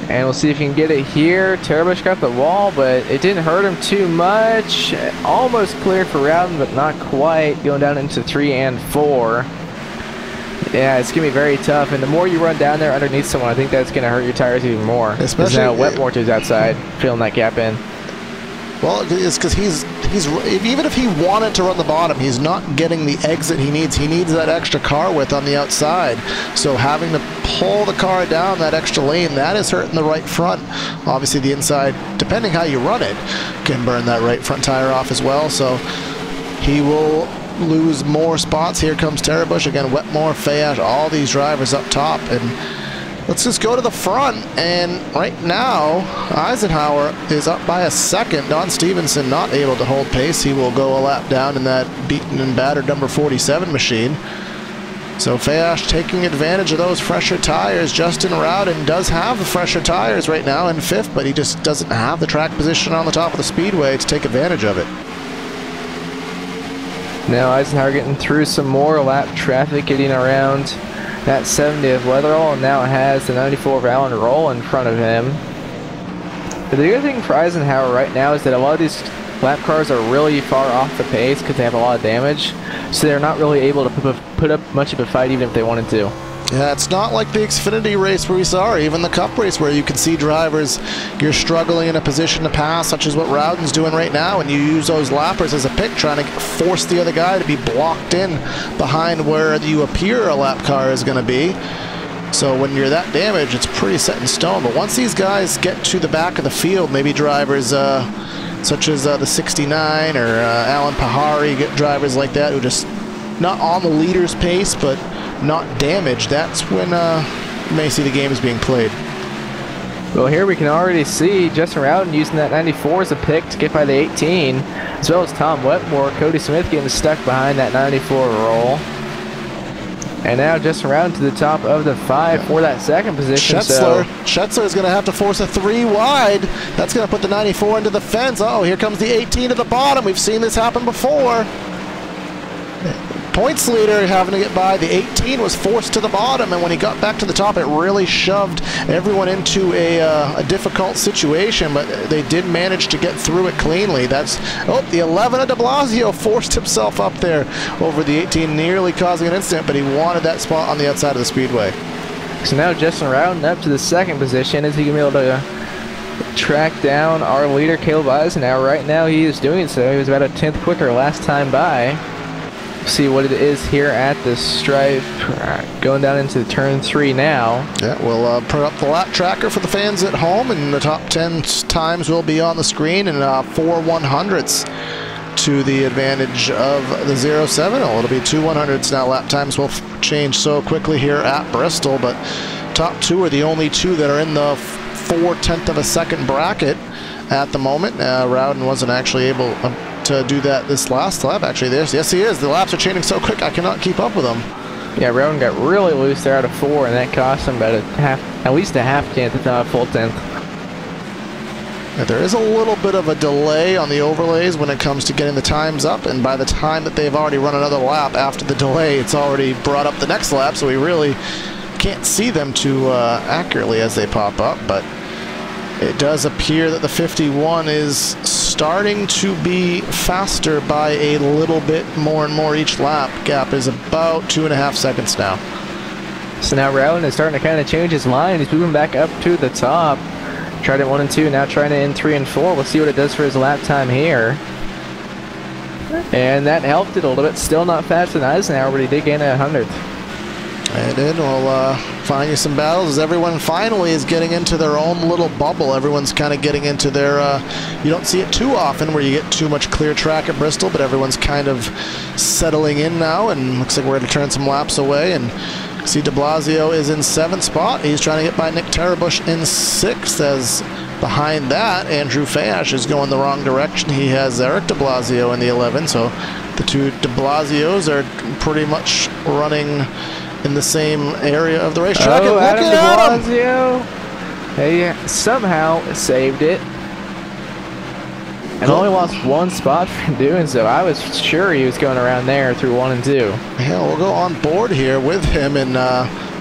And we'll see if he can get it here. Terabush got the wall, but it didn't hurt him too much. Almost cleared for Rowden, but not quite. Going down into 3 and 4. Yeah, it's going to be very tough. And the more you run down there underneath someone, I think that's going to hurt your tires even more. Especially now Wetmore to his outside, filling that gap in. Well, it's because he's even if he wanted to run the bottom, he's not getting the exit he needs. He needs that extra car width on the outside. So having to pull the car down that extra lane, that is hurting the right front. Obviously the inside, depending how you run it, can burn that right front tire off as well. So he will lose more spots. Here comes Terabush again, Wetmore, Fayash, all these drivers up top, and let's just go to the front, and right now Eisenhower is up by a second. Don Stevenson not able to hold pace. He will go a lap down in that beaten and battered number 47 machine. So Fayash taking advantage of those fresher tires. Justin Rowden does have the fresher tires right now in 5th, but he just doesn't have the track position on the top of the speedway to take advantage of it. Now Eisenhower getting through some more lap traffic, getting around that 70th Weatherall, and now has the 94 of Allen Roll in front of him. But the good thing for Eisenhower right now is that a lot of these lap cars are really far off the pace because they have a lot of damage, so they're not really able to put up much of a fight even if they wanted to. Yeah, it's not like the Xfinity race where we saw, or even the Cup race where you can see drivers, you're struggling in a position to pass, such as what Rowden's doing right now, and you use those lappers as a pick, trying to force the other guy to be blocked in behind where you appear a lap car is going to be. So when you're that damaged, it's pretty set in stone. But once these guys get to the back of the field, maybe drivers such as the 69 or Alan Pahari, get drivers like that who just not on the leader's pace, but not damaged, that's when you may see the game is being played. Well, here we can already see Justin Rowden using that 94 as a pick to get by the 18, as well as Tom Wetmore, Cody Smith getting stuck behind that 94 roll. And now Justin Rowden to the top of the 5 for that second position. Schetzler is going to have to force a 3 wide. That's going to put the 94 into the fence. Oh, here comes the 18 to the bottom. We've seen this happen before. Points leader having to get by. The 18 was forced to the bottom, and when he got back to the top, it really shoved everyone into a difficult situation, but they did manage to get through it cleanly. That's, oh, the 11 of de Blasio forced himself up there over the 18, nearly causing an incident, but he wanted that spot on the outside of the speedway. So now Justin Rowden up to the second position. Is he going to be able to track down our leader, Caleb Eisenhower? Right now he is doing so. He was about a 10th quicker last time by. See what it is here at the stripe, going down into turn 3 now. Yeah, we'll put up the lap tracker for the fans at home, and the top 10 times will be on the screen, and 4 100ths to the advantage of the 07. It'll be 2 100ths now. Lap times will change so quickly here at Bristol, but top 2 are the only 2 that are in the 4/10 of a second bracket at the moment. Rowden wasn't actually able to do that this last lap. Actually, yes, he is. The laps are changing so quick, I cannot keep up with them. Yeah, Rowden got really loose there out of 4, and that cost him about at least a half tenth, if not a full 10th. Yeah, there is a little bit of a delay on the overlays when it comes to getting the times up, and by the time that they've already run another lap after the delay, it's already brought up the next lap, so we really can't see them too accurately as they pop up, but it does appear that the 51 is starting to be faster by a little bit more and more each lap. Gap is about 2.5 seconds now. So now Rowden is starting to kind of change his mind. He's moving back up to the top. Tried it 1 and 2, now trying it in 3 and 4. We'll see what it does for his lap time here. And that helped it a little bit. Still not faster than Eisenhower, but he did gain a 100th. And then we'll find you some battles as everyone finally is getting into their own little bubble. Everyone's kind of getting into their, you don't see it too often where you get too much clear track at Bristol, but everyone's kind of settling in now, and looks like we're going to turn some laps away. And see de Blasio is in 7th spot. He's trying to get by Nick Tarabush in 6th, as behind that, Andrew Fayash is going the wrong direction. He has Eric de Blasio in the 11, so the 2 de Blasios are pretty much running in the same area of the racetrack. Oh, Adam de Blasio. He somehow saved it. And only lost 1 spot for doing so. I was sure he was going around there through 1 and 2. Yeah, we'll go on board here with him and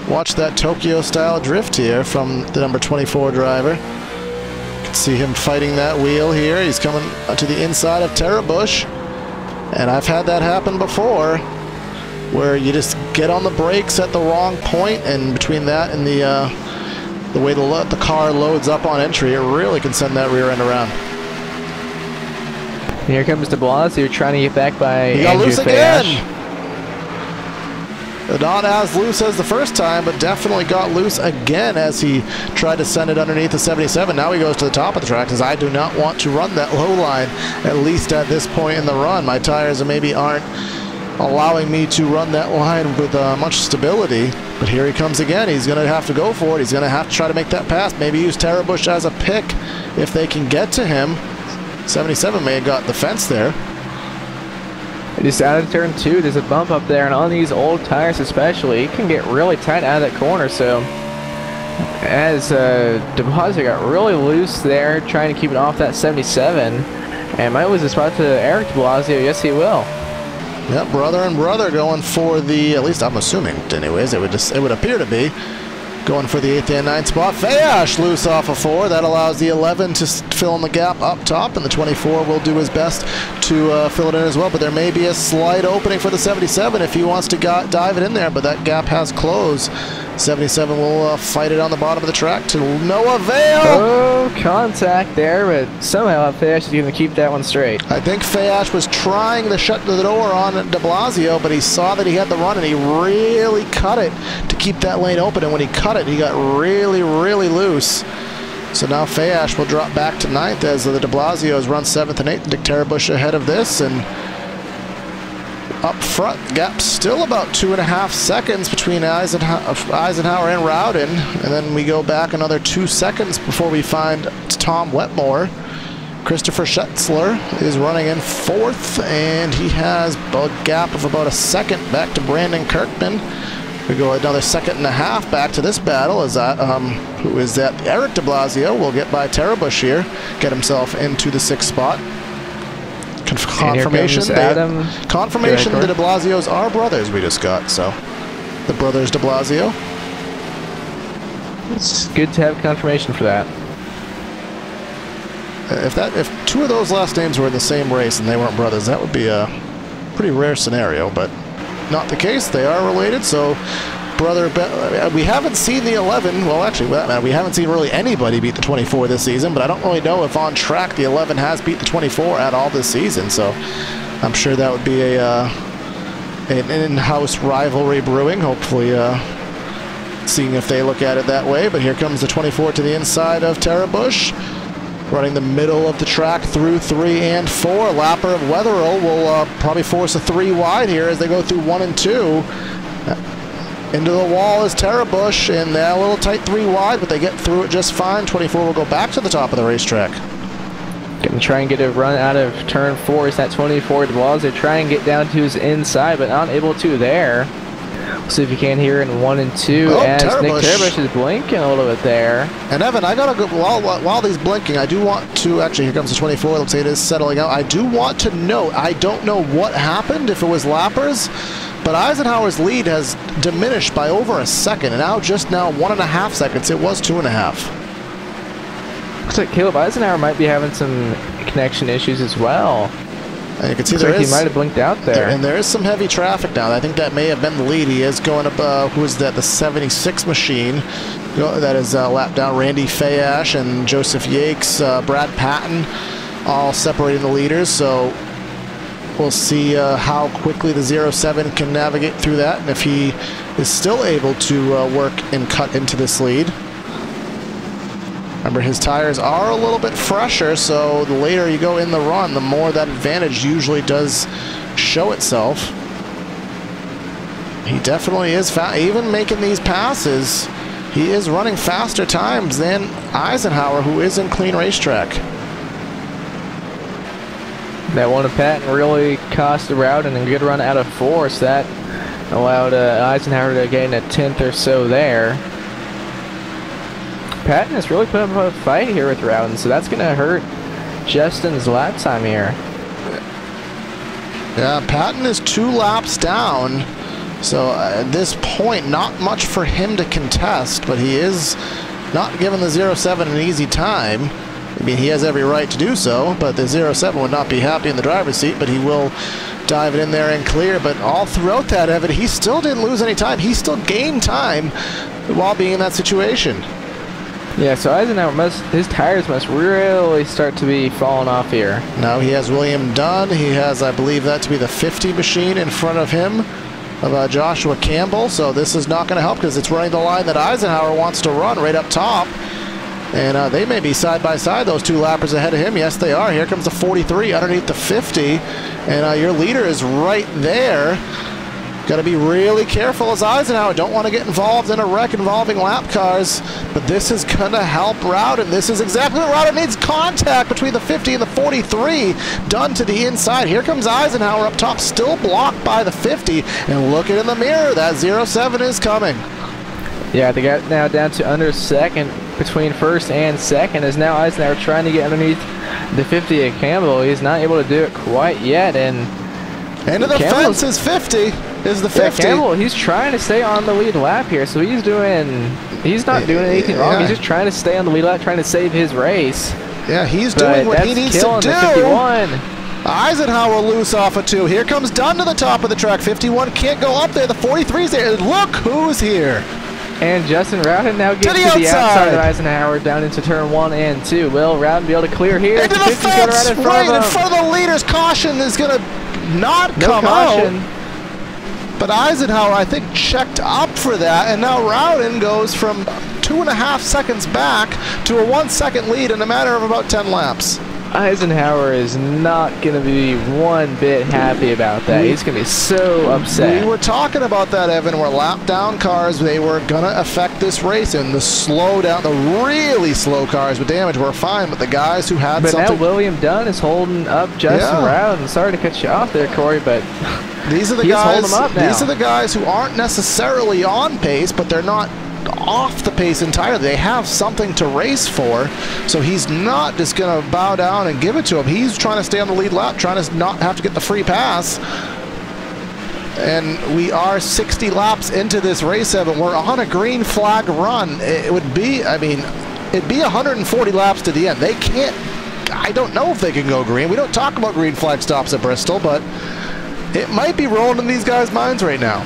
watch that Tokyo-style drift here from the number 24 driver. You can see him fighting that wheel here. He's coming to the inside of Tarabush. And I've had that happen before, where you just get on the brakes at the wrong point, and between that and the way the car loads up on entry, it really can send that rear end around. Here comes de Blasio trying to get back by He got Andrew loose Fayash. again. Not as loose as the first time, but definitely got loose again as he tried to send it underneath the 77. Now he goes to the top of the track, because I do not want to run that low line, at least at this point in the run. My tires maybe aren't allowing me to run that line with much stability, but here he comes again. He's going to have to go for it. He's going to have to try to make that pass, maybe use Tarabush as a pick if they can get to him. 77 may have got the fence there. Just out of turn 2, there's a bump up there, and on these old tires especially, it can get really tight out of that corner. So as de Blasio got really loose there, trying to keep it off that 77, and might lose a spot to Eric de Blasio. Yes, he will. Yep, brother and brother going for the, at least I'm assuming anyways, it would appear to be, going for the 8th and 9th spot. Fayash loose off a 4. That allows the 11 to fill in the gap up top, and the 24 will do his best to fill it in as well. But there may be a slight opening for the 77 if he wants to dive it in there, but that gap has closed. 77 will fight it on the bottom of the track to no avail. Oh, contact there, but somehow Fayash is going to keep that one straight. I think Fayash was trying to shut the door on de Blasio, but he saw that he had the run, and he really cut it to keep that lane open. And when he cut it, he got really, really loose. So now Fayash will drop back to 9th as the de Blasios run 7th and 8th. Dick Tarabush ahead of this, and up front, gap still about 2.5 seconds between Eisenhower and Rowden, and then we go back another 2 seconds before we find Tom Wetmore. Christopher Schetzler is running in 4th, and he has a gap of about a second back to Brandon Kirkman. We go another 1.5 seconds back to this battle as who is that? Eric de Blasio will get by Tarabush here, get himself into the 6th spot. Confirmation Confirmation the de Blasios are brothers we just got, so the brothers de Blasio. It's good to have confirmation for that. If 2 of those last names were in the same race and they weren't brothers, that would be a pretty rare scenario, but not the case. They are related, so brother, we haven't seen the 11. Well, actually, we haven't seen really anybody beat the 24 this season, but I don't really know if on track the 11 has beat the 24 at all this season, so I'm sure that would be an in-house rivalry brewing, hopefully seeing if they look at it that way. But here comes the 24 to the inside of Tarabush, running the middle of the track through 3 and 4. Lapper of Wetherill will probably force a 3 wide here as they go through 1 and 2. Into the wall is Tarabush, and a little tight 3 wide, but they get through it just fine. 24 will go back to the top of the racetrack. Going to try and get a run out of turn 4. Is that 24 de Blasio? Try and get down to his inside, but not able to there. We'll see if you can hear in 1 and 2 as Nick Tarabush is blinking a little bit there. And Evan, I gotta go, while he's blinking, I do want to, actually, here comes the 24, let's say it is settling out. I do want to note, I don't know what happened, if it was lappers, but Eisenhower's lead has diminished by over a second, and now 1.5 seconds. It was 2.5. Looks like Caleb Eisenhower might be having some connection issues as well. And you can see he might have blinked out there. And there is some heavy traffic now. I think that may have been the lead. He is going up, who is that? The 76 machine. That is lapped down Randy Fayash and Joseph Yakes, Brad Patton, all separating the leaders. So we'll see how quickly the 07 can navigate through that, and if he is still able to work and cut into this lead. Remember, his tires are a little bit fresher, so the later you go in the run, the more that advantage usually does show itself. He definitely is even making these passes. He is running faster times than Eisenhower, who is in clean racetrack. That one of Patton really cost the route and a good run out of 4, so that allowed Eisenhower to gain a 10th or so there. Patton has really put up a fight here with Rowden, so that's going to hurt Justin's lap time here. Yeah, Patton is 2 laps down, so at this point, not much for him to contest, but he is not giving the 07 an easy time. I mean, he has every right to do so, but the 07 would not be happy in the driver's seat, but he will dive it in there and clear. But all throughout that, Evan, he still didn't lose any time. He still gained time while being in that situation. Yeah, so Eisenhower his tires must really start to be falling off here. Now he has William Dunn. He has, I believe, that to be the 50 machine in front of him, of Joshua Campbell. So this is not going to help because it's running the line that Eisenhower wants to run right up top. And they may be side by side, those 2 lappers ahead of him. Yes, they are. Here comes the 43 underneath the 50. And your leader is right there. Got to be really careful as Eisenhower. Don't want to get involved in a wreck involving lap cars. But this is going to help Rowden. This is exactly what Rowden needs. Contact between the 50 and the 43 done to the inside. Here comes Eisenhower up top, still blocked by the 50. And look it in the mirror. That 07 is coming. Yeah, they got now down to under second between first and second, as now Eisenhower trying to get underneath the 50 at Campbell. He's not able to do it quite yet, and Into the Campbell's, fence is 50. Is the 50. Yeah, Campbell, he's trying to stay on the lead lap here, so he's not doing anything wrong. He's just trying to stay on the lead lap, trying to save his race. Yeah, he's doing what he needs to do. 51. Eisenhower loose off of 2. Here comes Dunn to the top of the track. 51 can't go up there. The 43's there. Look who's here. And Justin Rowden now gets to the outside of Eisenhower down into turn 1 and 2. Will Rowden be able to clear here? Into the fence, right in front of the leaders. Caution is going to not come out. But Eisenhower, I think, checked up for that, and now Rowden goes from 2.5 seconds back to a 1 second lead in a matter of about 10 laps. Eisenhower is not going to be one bit happy about that. He's going to be so upset. We were talking about that, Evan, where lap down cars, they were going to affect this race, and the slow down, the really slow cars with damage were fine, but the guys who had something... But now William Dunn is holding up Justin Rowden. Sorry to cut you off there, Corey, but these are the guys. These are the guys who aren't necessarily on pace, but they're not off the pace entirely. They have something to race for, so he's not just going to bow down and give it to him. He's trying to stay on the lead lap, trying to not have to get the free pass. And we are 60 laps into this race, Evan. We're on a green flag run. It would be, I mean, it'd be 140 laps to the end. They can't, I don't know if they can go green. We don't talk about green flag stops at Bristol, but it might be rolling in these guys' minds right now.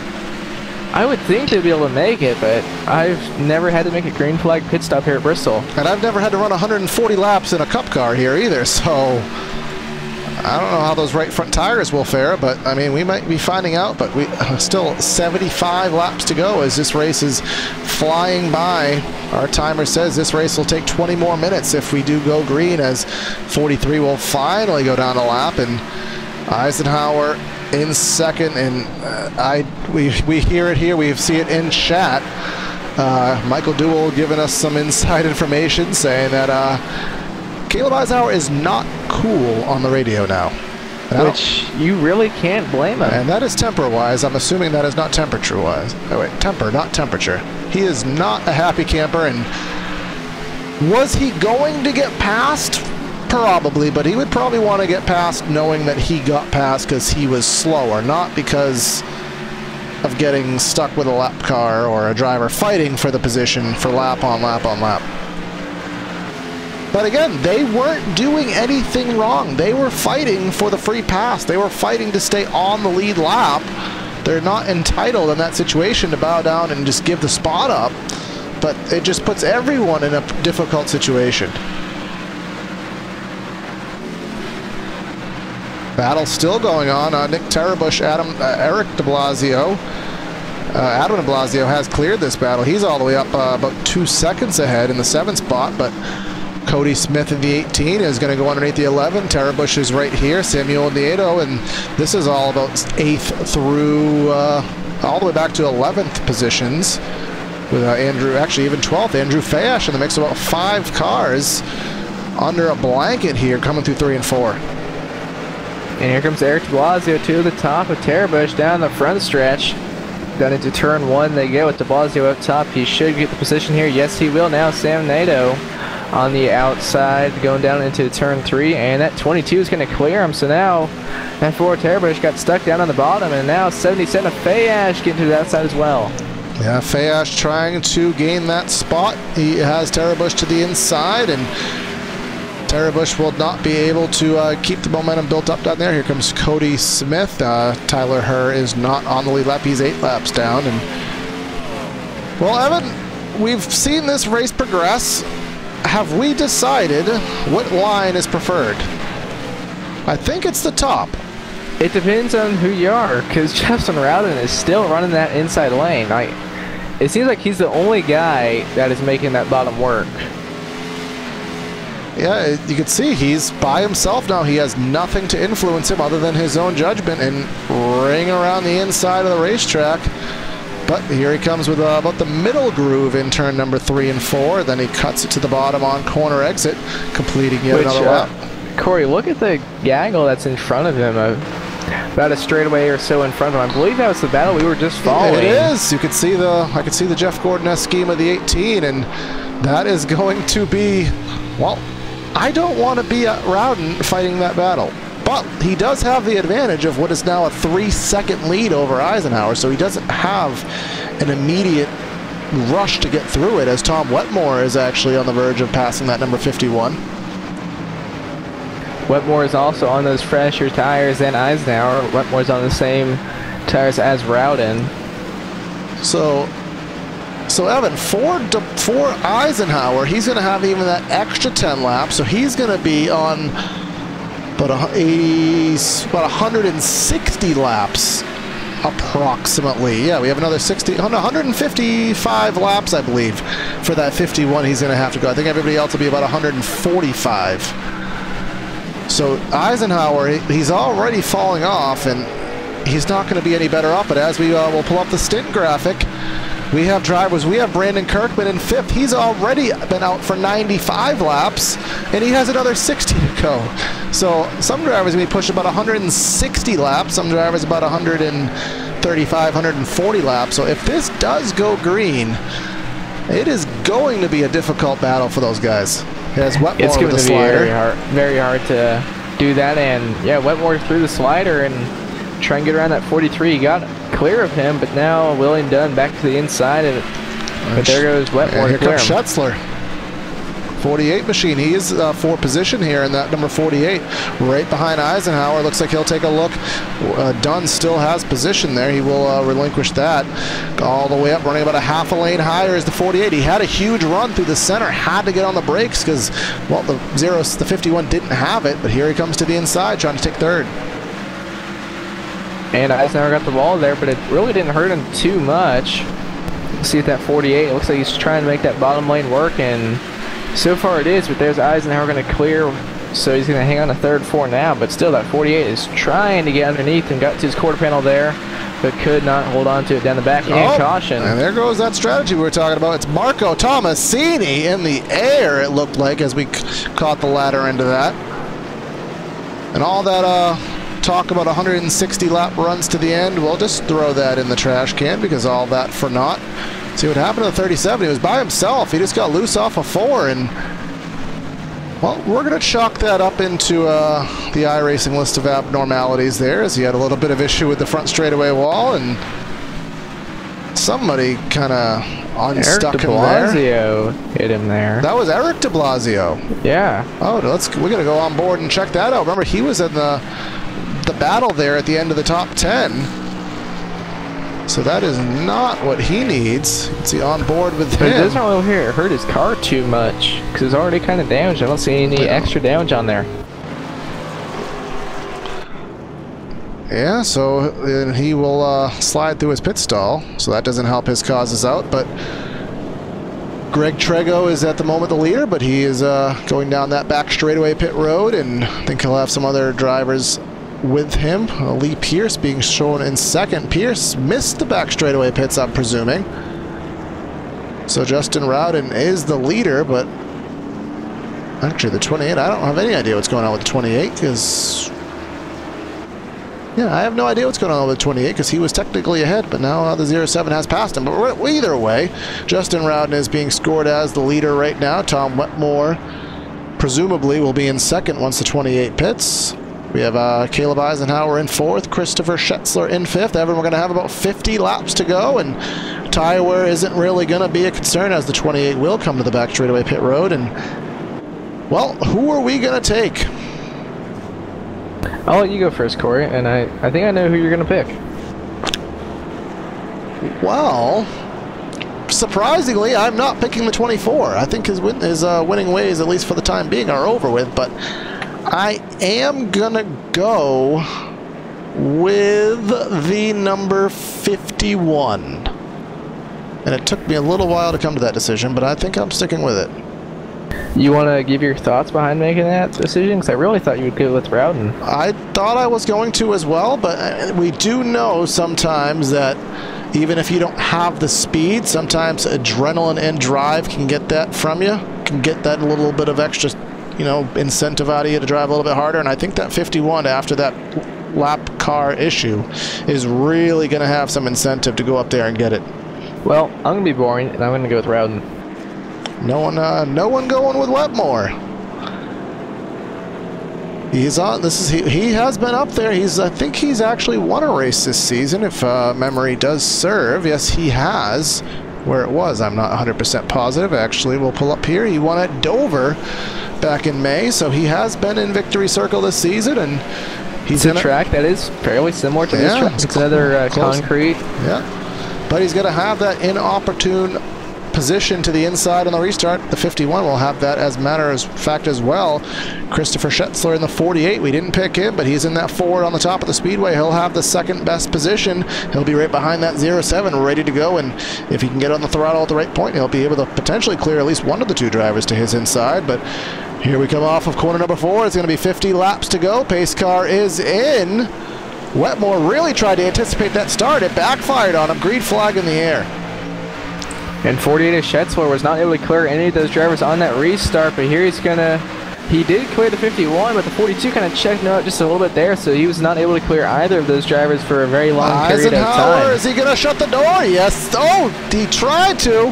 I would think they'd be able to make it, but I've never had to make a green flag pit stop here at Bristol. And I've never had to run 140 laps in a cup car here either, so I don't know how those right front tires will fare, but I mean, we might be finding out, but we still 75 laps to go as this race is flying by. Our timer says this race will take 20 more minutes if we do go green, as 43 will finally go down a lap, and Eisenhower in second, and we hear it here, we see it in chat. Michael Duell giving us some inside information saying that Caleb Eisenhower is not cool on the radio now. Which you really can't blame him. And that is temper-wise. I'm assuming that is not temperature-wise. Oh wait, temper, not temperature. He is not a happy camper, and was he going to get past? Probably, but he would probably want to get past knowing that he got past because he was slower, not because of getting stuck with a lap car or a driver fighting for the position for lap on lap on lap. But again, they weren't doing anything wrong. They were fighting for the free pass. They were fighting to stay on the lead lap. They're not entitled in that situation to bow down and just give the spot up, but it just puts everyone in a difficult situation. Battle still going on. Nick Tarabush, Eric de Blasio. Adam de Blasio has cleared this battle. He's all the way up about 2 seconds ahead in the 7th spot, but Cody Smith in the 18 is going to go underneath the 11. Tarabush is right here. Samuel Nieto, and this is all about 8th through all the way back to 11th positions with Andrew, actually even 12th. Andrew Fayash in the mix, about 5 cars under a blanket here coming through 3 and 4. And here comes Eric de Blasio to the top of Tarabush down the front stretch. Down into turn 1 they go with de Blasio up top. He should get the position here. Yes, he will now. Sam Nato on the outside going down into turn 3. And that 22 is going to clear him. So now that Ford Tarabush got stuck down on the bottom. And now 77 of Fayash getting to the outside as well. Yeah, Fayash trying to gain that spot. He has Tarabush to the inside, and Tarabush will not be able to keep the momentum built up down there. Here comes Cody Smith. Tyler Herr is not on the lead lap. He's 8 laps down. And well, Evan, we've seen this race progress. Have we decided what line is preferred? I think it's the top. It depends on who you are, because Justin Rowden is still running that inside lane. It seems like he's the only guy that is making that bottom work. Yeah, you can see he's by himself now. He has nothing to influence him other than his own judgment and ring around the inside of the racetrack. But here he comes with about the middle groove in turn number 3 and 4. Then he cuts it to the bottom on corner exit, completing yet another lap. Corey, look at the gaggle that's in front of him. About a straightaway or so in front of him. I believe that was the battle we were just following. It is. You could see I could see the Jeff Gordon-esque scheme of the 18, and that is going to be, well, I don't want to be at Rowden fighting that battle, But he does have the advantage of what is now a 3-second lead over Eisenhower, so he doesn't have an immediate rush to get through it, as Tom Wetmore is actually on the verge of passing that number 51. Wetmore is also on those fresher tires than Eisenhower. Wetmore's on the same tires as Rowden. So Evan, for Eisenhower, he's going to have even that extra 10 laps, so he's going to be on about 160 laps approximately. Yeah, we have another 155 laps, I believe, for that 51 he's going to have to go. I think everybody else will be about 145. So Eisenhower, he's already falling off, and he's not going to be any better off. But as we will pull up the stint graphic, we have drivers. We have Brandon Kirkman in 5th. He's already been out for 95 laps, and he has another 60 to go. So some drivers may push about 160 laps. Some drivers about 135, 140 laps. So if this does go green, it is going to be a difficult battle for those guys. It's going to be very hard to do that. And yeah, Wetmore threw the slider and try and get around that 43. He got clear of him, but now William Dunn back to the inside, but there goes Wetmore. Here comes Schetzler. 48 machine. He is for position here in that number 48, right behind Eisenhower. Looks like he'll take a look. Dunn still has position there. He will relinquish that all the way up, running about a half a lane higher is the 48. He had a huge run through the center, had to get on the brakes because, well, the 51 didn't have it, but here he comes to the inside trying to take 3rd. And Eisenhower got the ball there, but it really didn't hurt him too much. See at that 48, it looks like he's trying to make that bottom lane work, and so far it is, but there's Eisenhower going to clear, so he's going to hang on to 3rd, 4 now, but still that 48 is trying to get underneath and got to his quarter panel there, but could not hold on to it down the back. And caution. And there goes that strategy we were talking about. It's Marco Tomasini in the air, it looked like, as we caught the ladder into that. And all that talk about 160 lap runs to the end, we'll just throw that in the trash can, because all that for naught. See what happened to the 37. He was by himself. He just got loose off a 4, and well, we're going to chalk that up into the iRacing list of abnormalities there, as he had a little bit of issue with the front straightaway wall, and somebody kind of unstuck him there. Eric de Blasio hit him there. That was Eric de Blasio. Yeah. Oh, we're going to go on board and check that out. Remember, he was in the battle there at the end of the top 10. So that is not what he needs. Let's see, on board with him. But it doesn't really hurt his car too much, because it's already kind of damaged. I don't see any extra damage on there. Yeah, so he will slide through his pit stall, so that doesn't help his causes out. But Greg Trego is at the moment the leader, but he is going down that back straightaway pit road, and I think he'll have some other drivers with him. Lee Pierce being shown in 2nd. Pierce missed the back straightaway pits, I'm presuming. So Justin Rowden is the leader, but actually the 28, I don't have any idea what's going on with the 28, because yeah, I have no idea what's going on with the 28, because he was technically ahead, but now the 07 has passed him. But either way, Justin Rowden is being scored as the leader right now. Tom Wetmore presumably will be in 2nd once the 28 pits. We have Caleb Eisenhower in 4th, Christopher Schetzler in 5th. Evan, we're going to have about 50 laps to go, and tire wear isn't really going to be a concern, as the 28 will come to the back straightaway pit road. And, well, who are we going to take? I'll let you go first, Corey, and I think I know who you're going to pick. Well, surprisingly, I'm not picking the 24. I think his winning ways, at least for the time being, are over with, but I am gonna go with the number 51. And it took me a little while to come to that decision, but I think I'm sticking with it. You want to give your thoughts behind making that decision? Because I really thought you would go with Rowden. I thought I was going to as well, but we do know sometimes that even if you don't have the speed, sometimes adrenaline and drive can get that from you, can get that little bit of extra, incentive out of you to drive a little bit harder. And I think that 51, after that lap car issue, is really going to have some incentive to go up there and get it. Well, I'm going to be boring, and I'm going to go with Rowden. No one going with Wetmore. He's on. He has been up there. I think he's actually won a race this season, if memory does serve. Yes, he has. Where it was, I'm not 100% positive. Actually, we'll pull up here. He won at Dover back in May, so he has been in Victory Circle this season, and he's in a track that is fairly similar to this track. It's another concrete. Yeah, but he's going to have that inopportune position to the inside on the restart. The 51 will have that as matter of fact as well. Christopher Schetzler in the 48. We didn't pick him, but he's in that forward on the top of the speedway. He'll have the second best position. He'll be right behind that 07, ready to go, and if he can get on the throttle at the right point, he'll be able to potentially clear at least one of the two drivers to his inside. But here we come off of corner number 4. It's going to be 50 laps to go. Pace car is in. Wetmore really tried to anticipate that start. It backfired on him. Green flag in the air. And 48 Schetzler was not able to clear any of those drivers on that restart, but here he did clear the 51, but the 42 kind of checked out just a little bit there, so he was not able to clear either of those drivers for a very long period of time. Is he going to shut the door? Yes. Oh, he tried to.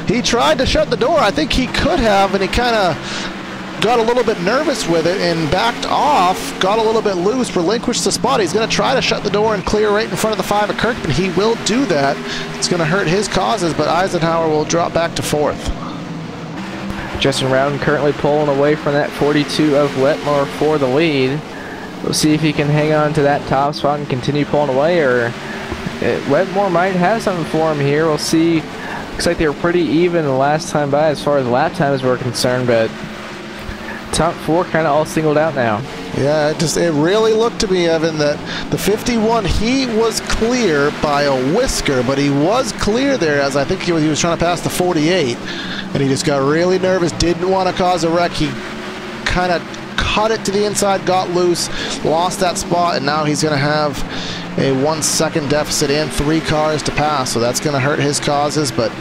He tried to shut the door. I think he could have, and he kind of got a little bit nervous with it and backed off, got a little bit loose, relinquished the spot. He's going to try to shut the door and clear right in front of the 5 at Kirkman. He will do that. It's going to hurt his causes, but Eisenhower will drop back to 4th. Justin Rowden currently pulling away from that 42 of Wetmore for the lead. We'll see if he can hang on to that top spot and continue pulling away, or Wetmore might have something for him here. We'll see. Looks like they were pretty even the last time by as far as lap times were concerned, but top 4 kind of all singled out now. Yeah, it really looked to me, Evan, that the 51, he was clear by a whisker, but he was clear there, as I think he was trying to pass the 48, and he just got really nervous, didn't want to cause a wreck. He kind of cut it to the inside, got loose, lost that spot, and now he's going to have a 1 second deficit and 3 cars to pass, so that's going to hurt his causes. But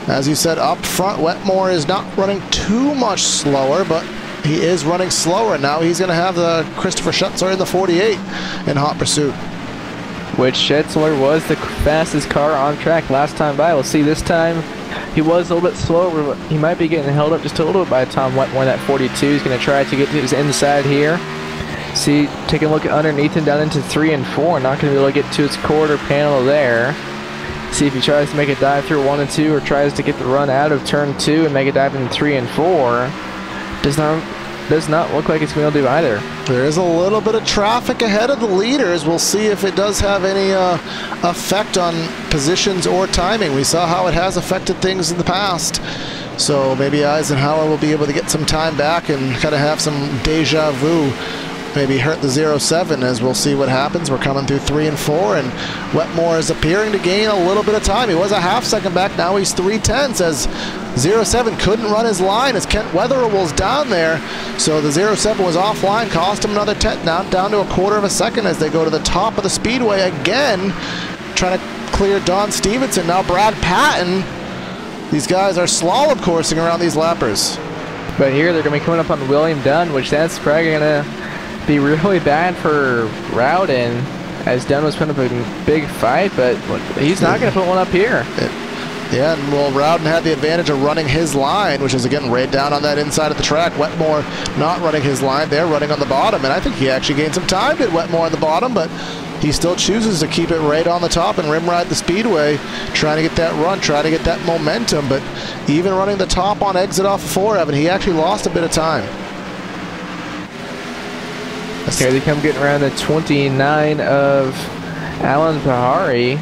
as you said, up front, Wetmore is not running too much slower, but he is running slower. Now he's going to have the Christopher Schetzler in the 48 in hot pursuit. Which Schetzler was the fastest car on track last time by. We'll see this time. He was a little bit slower. He might be getting held up just a little bit by Tom Wetmore. That 42. He's going to try to get to his inside here. See, take a look underneath him down into 3 and 4. Not going to be able to get to his quarter panel there. See if he tries to make a dive through 1 and 2, or tries to get the run out of turn 2 and make a dive in 3 and 4. Does not look like it's going to do either. There is a little bit of traffic ahead of the leaders. We'll see if it does have any effect on positions or timing. We saw how it has affected things in the past. So maybe Eisenhower will be able to get some time back and kind of have some deja vu. Maybe hurt the 07, as we'll see what happens. We're coming through 3 and 4, and Wetmore is appearing to gain a little bit of time. He was a half second back, now he's 3/10, as 07 couldn't run his line as Kent Weatherall's down there. So the 07 was offline, cost him another 10, now down to a quarter of a second as they go to the top of the speedway again, trying to clear Don Stevenson. Now Brad Patton. These guys are slalom coursing around these lappers. But here they're going to be coming up on William Dunn, which that's probably going to be really bad for Rowden, as Dunn was putting up a big fight, but he's not going to put one up here. Yeah, and well, Rowden had the advantage of running his line, which is again right down on that inside of the track. Wetmore not running his line there, running on the bottom, and I think he actually gained some time, did Wetmore on the bottom, but he still chooses to keep it right on the top and rim ride the speedway, trying to get that run, trying to get that momentum. But even running the top on exit off of 4, Evan, he actually lost a bit of time. Here they come, getting around the 29 of Alan Pahari.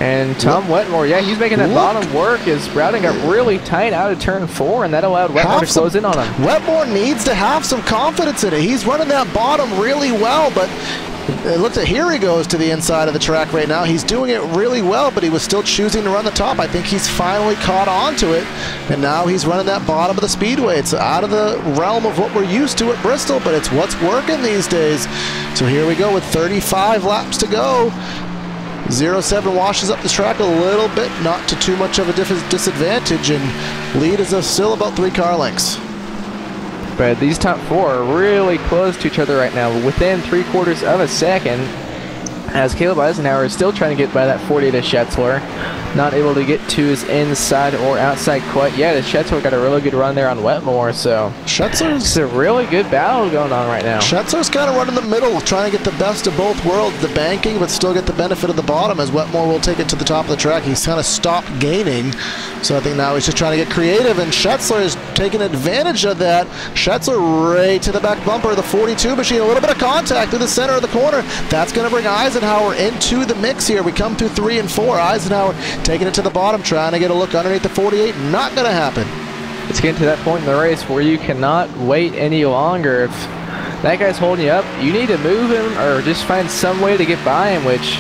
And Tom Wetmore, yeah, he's making that bottom work as Rowden got really tight out of turn 4, and that allowed Wetmore to close in on him. Wetmore needs to have some confidence in it. He's running that bottom really well, but it looks like here he goes to the inside of the track right now. He's doing it really well, but he was still choosing to run the top. I think he's finally caught on to it, and now he's running that bottom of the speedway. It's out of the realm of what we're used to at Bristol, but it's what's working these days. So here we go with 35 laps to go. 07 washes up the track a little bit, not to too much of a disadvantage, and lead is still about 3 car lengths. But these top 4 are really close to each other right now, within 3/4 of a second. as Caleb Eisenhower is still trying to get by that 40 to Schetzler. Not able to get to his inside or outside quite yet, as Schetzler got a really good run there on Wetmore, so it's a really good battle going on right now. Schetzler's kind of running the middle, trying to get the best of both worlds, the banking, but still get the benefit of the bottom, as Wetmore will take it to the top of the track. He's kind of stopped gaining, so I think now he's just trying to get creative, and Schetzler is taking advantage of that. Schetzler right to the back bumper of the 42 machine, a little bit of contact through the center of the corner. That's going to bring Eisenhower into the mix here. We come through 3 and 4. Eisenhower taking it to the bottom, trying to get a look underneath the 48. Not going to happen. It's getting to that point in the race where you cannot wait any longer. If that guy's holding you up, you need to move him or just find some way to get by him, which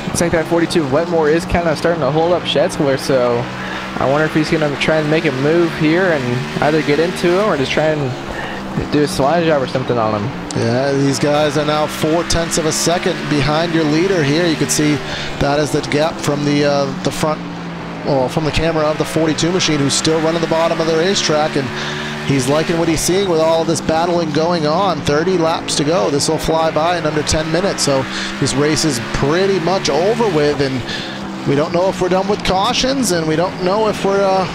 looks like that 42 of Wetmore is kind of starting to hold up Schetzler, so I wonder if he's going to try and make a move here and either get into him or just try and do a slide job or something on him. Yeah, these guys are now 0.4 of a second behind your leader here. You can see that is the gap from the front, well, from the camera of the 42 machine, who's still running the bottom of the racetrack, and he's liking what he's seeing with all of this battling going on. 30 laps to go. This will fly by in under 10 minutes, so this race is pretty much over with, and we don't know if we're done with cautions, and we don't know if we're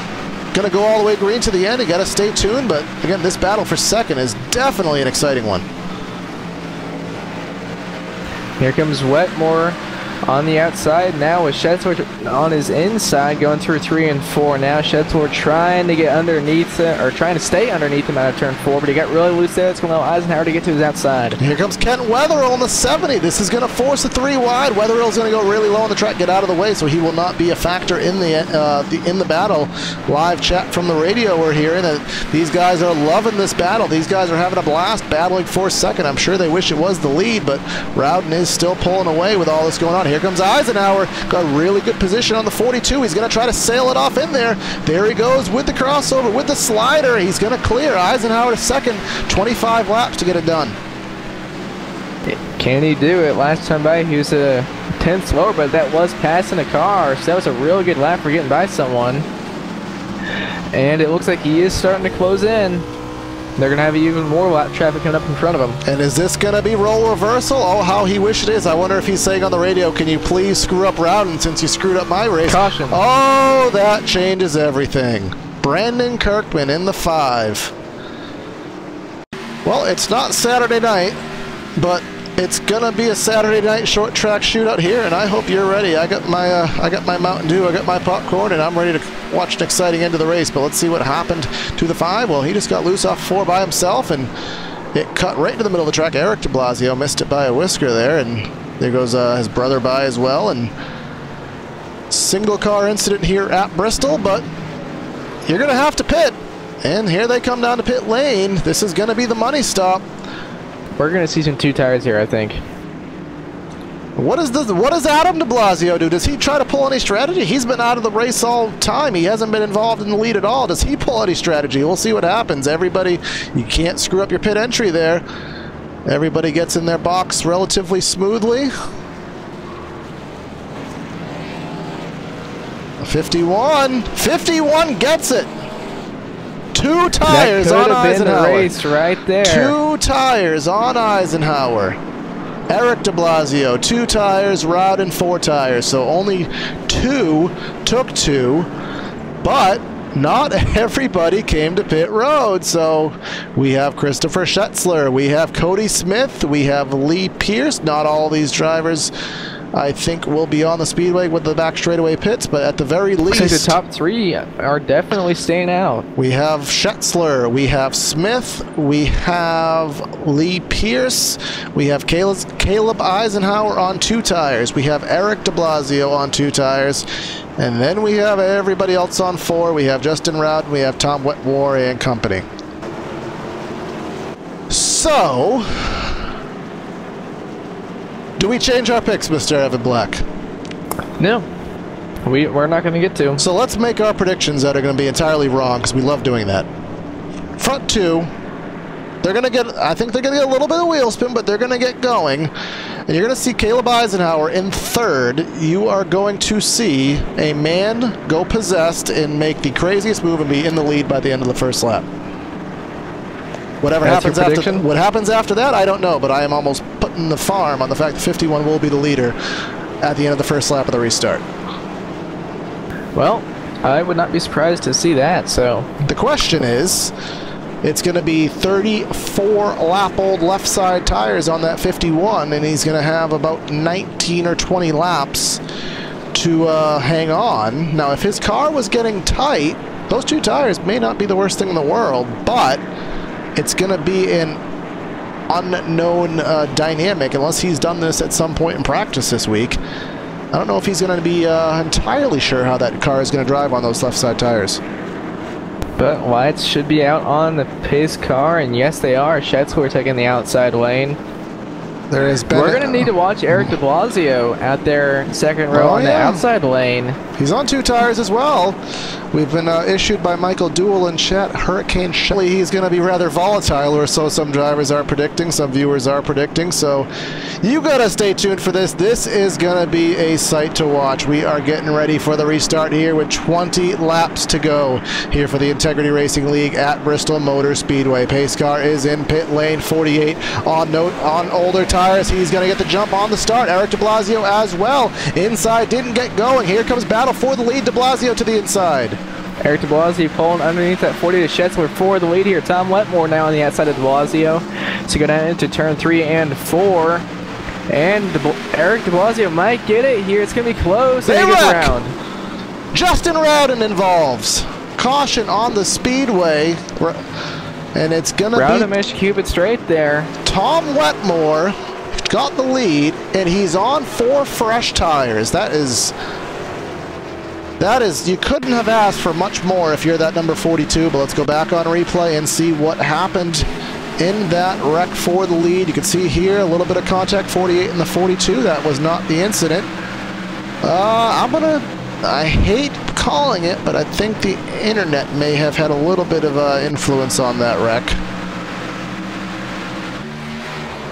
going to go all the way green to the end. You got to stay tuned, but again, this battle for second is definitely an exciting one. Here comes Wetmore on the outside now with Schetzler on his inside going through 3 and 4. Now Schetzler trying to get underneath it, or trying to stay underneath him out of turn 4, but he got really loose there. It's going to allow Eisenhower to get to his outside. Here comes Kent Wetherill on the 70. This is going to force a 3 wide. Wetherill's going to go really low on the track, get out of the way, so he will not be a factor in the battle. Live chat from the radio, we're hearing that these guys are loving this battle. These guys are having a blast battling for second. I'm sure they wish it was the lead, but Rowden is still pulling away with all this going on. Here comes Eisenhower, got a really good position on the 42. He's going to try to sail it off in there. There he goes with the crossover, with the slider. He's going to clear. Eisenhower to second, 25 laps to get it done. Can he do it? Last time by, he was a 10th slower, but that was passing a car, so that was a really good lap for getting by someone. And it looks like he is starting to close in. They're going to have even more lap traffic coming up in front of him. And is this going to be role reversal? Oh, how he wish it is. I wonder if he's saying on the radio, can you please screw up Rowden since you screwed up my race? Caution. Oh, that changes everything. Brandon Kirkman in the 5. Well, it's not Saturday night, but it's gonna be a Saturday night short track shootout here, and I hope you're ready. I got my Mountain Dew, I got my popcorn, and I'm ready to watch an exciting end of the race. But let's see what happened to the 5. Well, he just got loose off 4 by himself, and it cut right into the middle of the track. Eric de Blasio missed it by a whisker there, and there goes his brother by as well. And single car incident here at Bristol, but you're gonna have to pit. And here they come down to pit lane. This is gonna be the money stop. We're going to see some 2 tires here, I think. What does Adam de Blasio do? Does he try to pull any strategy? He's been out of the race all time. He hasn't been involved in the lead at all. Does he pull any strategy? We'll see what happens. Everybody, you can't screw up your pit entry there. Everybody gets in their box relatively smoothly. 51 gets it. 2 tires on Eisenhower. The race right there. 2 tires on Eisenhower. Eric de Blasio, 2 tires. Rowden, 4 tires. So only 2 took 2, but not everybody came to pit road. So we have Christopher Schetzler, we have Cody Smith, we have Lee Pierce. Not all these drivers, I think, will be on the speedway with the back straightaway pits, but at the very least, I think the top 3 are definitely staying out. We have Schetzler, we have Smith, we have Lee Pierce, we have Caleb Eisenhower on 2 tires, we have Eric de Blasio on 2 tires, and then we have everybody else on 4. We have Justin Rowden, we have Tom Wetmore and company. So, do we change our picks, Mr. Evan Black? No. We're not going to get to. So let's make our predictions that are going to be entirely wrong, because we love doing that. Front 2, they're going to get, I think they're going to get a little bit of wheel spin, but they're going to get going. And you're going to see Caleb Eisenhower in 3rd. You are going to see a man go possessed and make the craziest move and be in the lead by the end of the 1st lap. Whatever happens after, what happens after that, I don't know, but I am almost betting the farm on the fact that 51 will be the leader at the end of the first lap of the restart. Well, I would not be surprised to see that, so... The question is, it's going to be 34 lap-old left side tires on that 51, and he's going to have about 19 or 20 laps to hang on. Now, if his car was getting tight, those two tires may not be the worst thing in the world, but it's going to be an unknown dynamic unless he's done this at some point in practice this week. I don't know if he's going to be entirely sure how that car is going to drive on those left side tires. But lights should be out on the pace car, and yes, they are. Schetzler taking the outside lane. There has been We're going to need to watch Eric de Blasio out there second row on the outside lane. He's on two tires as well. We've been issued by Michael Duell in chat, Hurricane Shelly. He's going to be rather volatile, or so some drivers are predicting, some viewers are predicting. So you got to stay tuned for this. This is going to be a sight to watch. We are getting ready for the restart here with 20 laps to go here for the Integrity Racing League at Bristol Motor Speedway. Pace car is in pit lane 48 on older tires. He's going to get the jump on the start. Eric de Blasio as well. Inside didn't get going. Here comes battle for the lead. De Blasio to the inside. Eric de Blasio pulling underneath that 40 to Schetzler for the lead here. Tom Wetmore now on the outside of de Blasio. So go down into turn 3 and 4. And Eric de Blasio might get it here. It's going to be close. They wreck. Around. Justin Rowden involves. Caution on the speedway. And it's going to be... Rowden managed to keep it straight there. Tom Wetmore got the lead, and he's on 4 fresh tires. That is, you couldn't have asked for much more if you're that number 42, but let's go back on replay and see what happened in that wreck for the lead. You can see here a little bit of contact, 48 and the 42. That was not the incident. I hate calling it, but I think the internet may have had a little bit of influence on that wreck.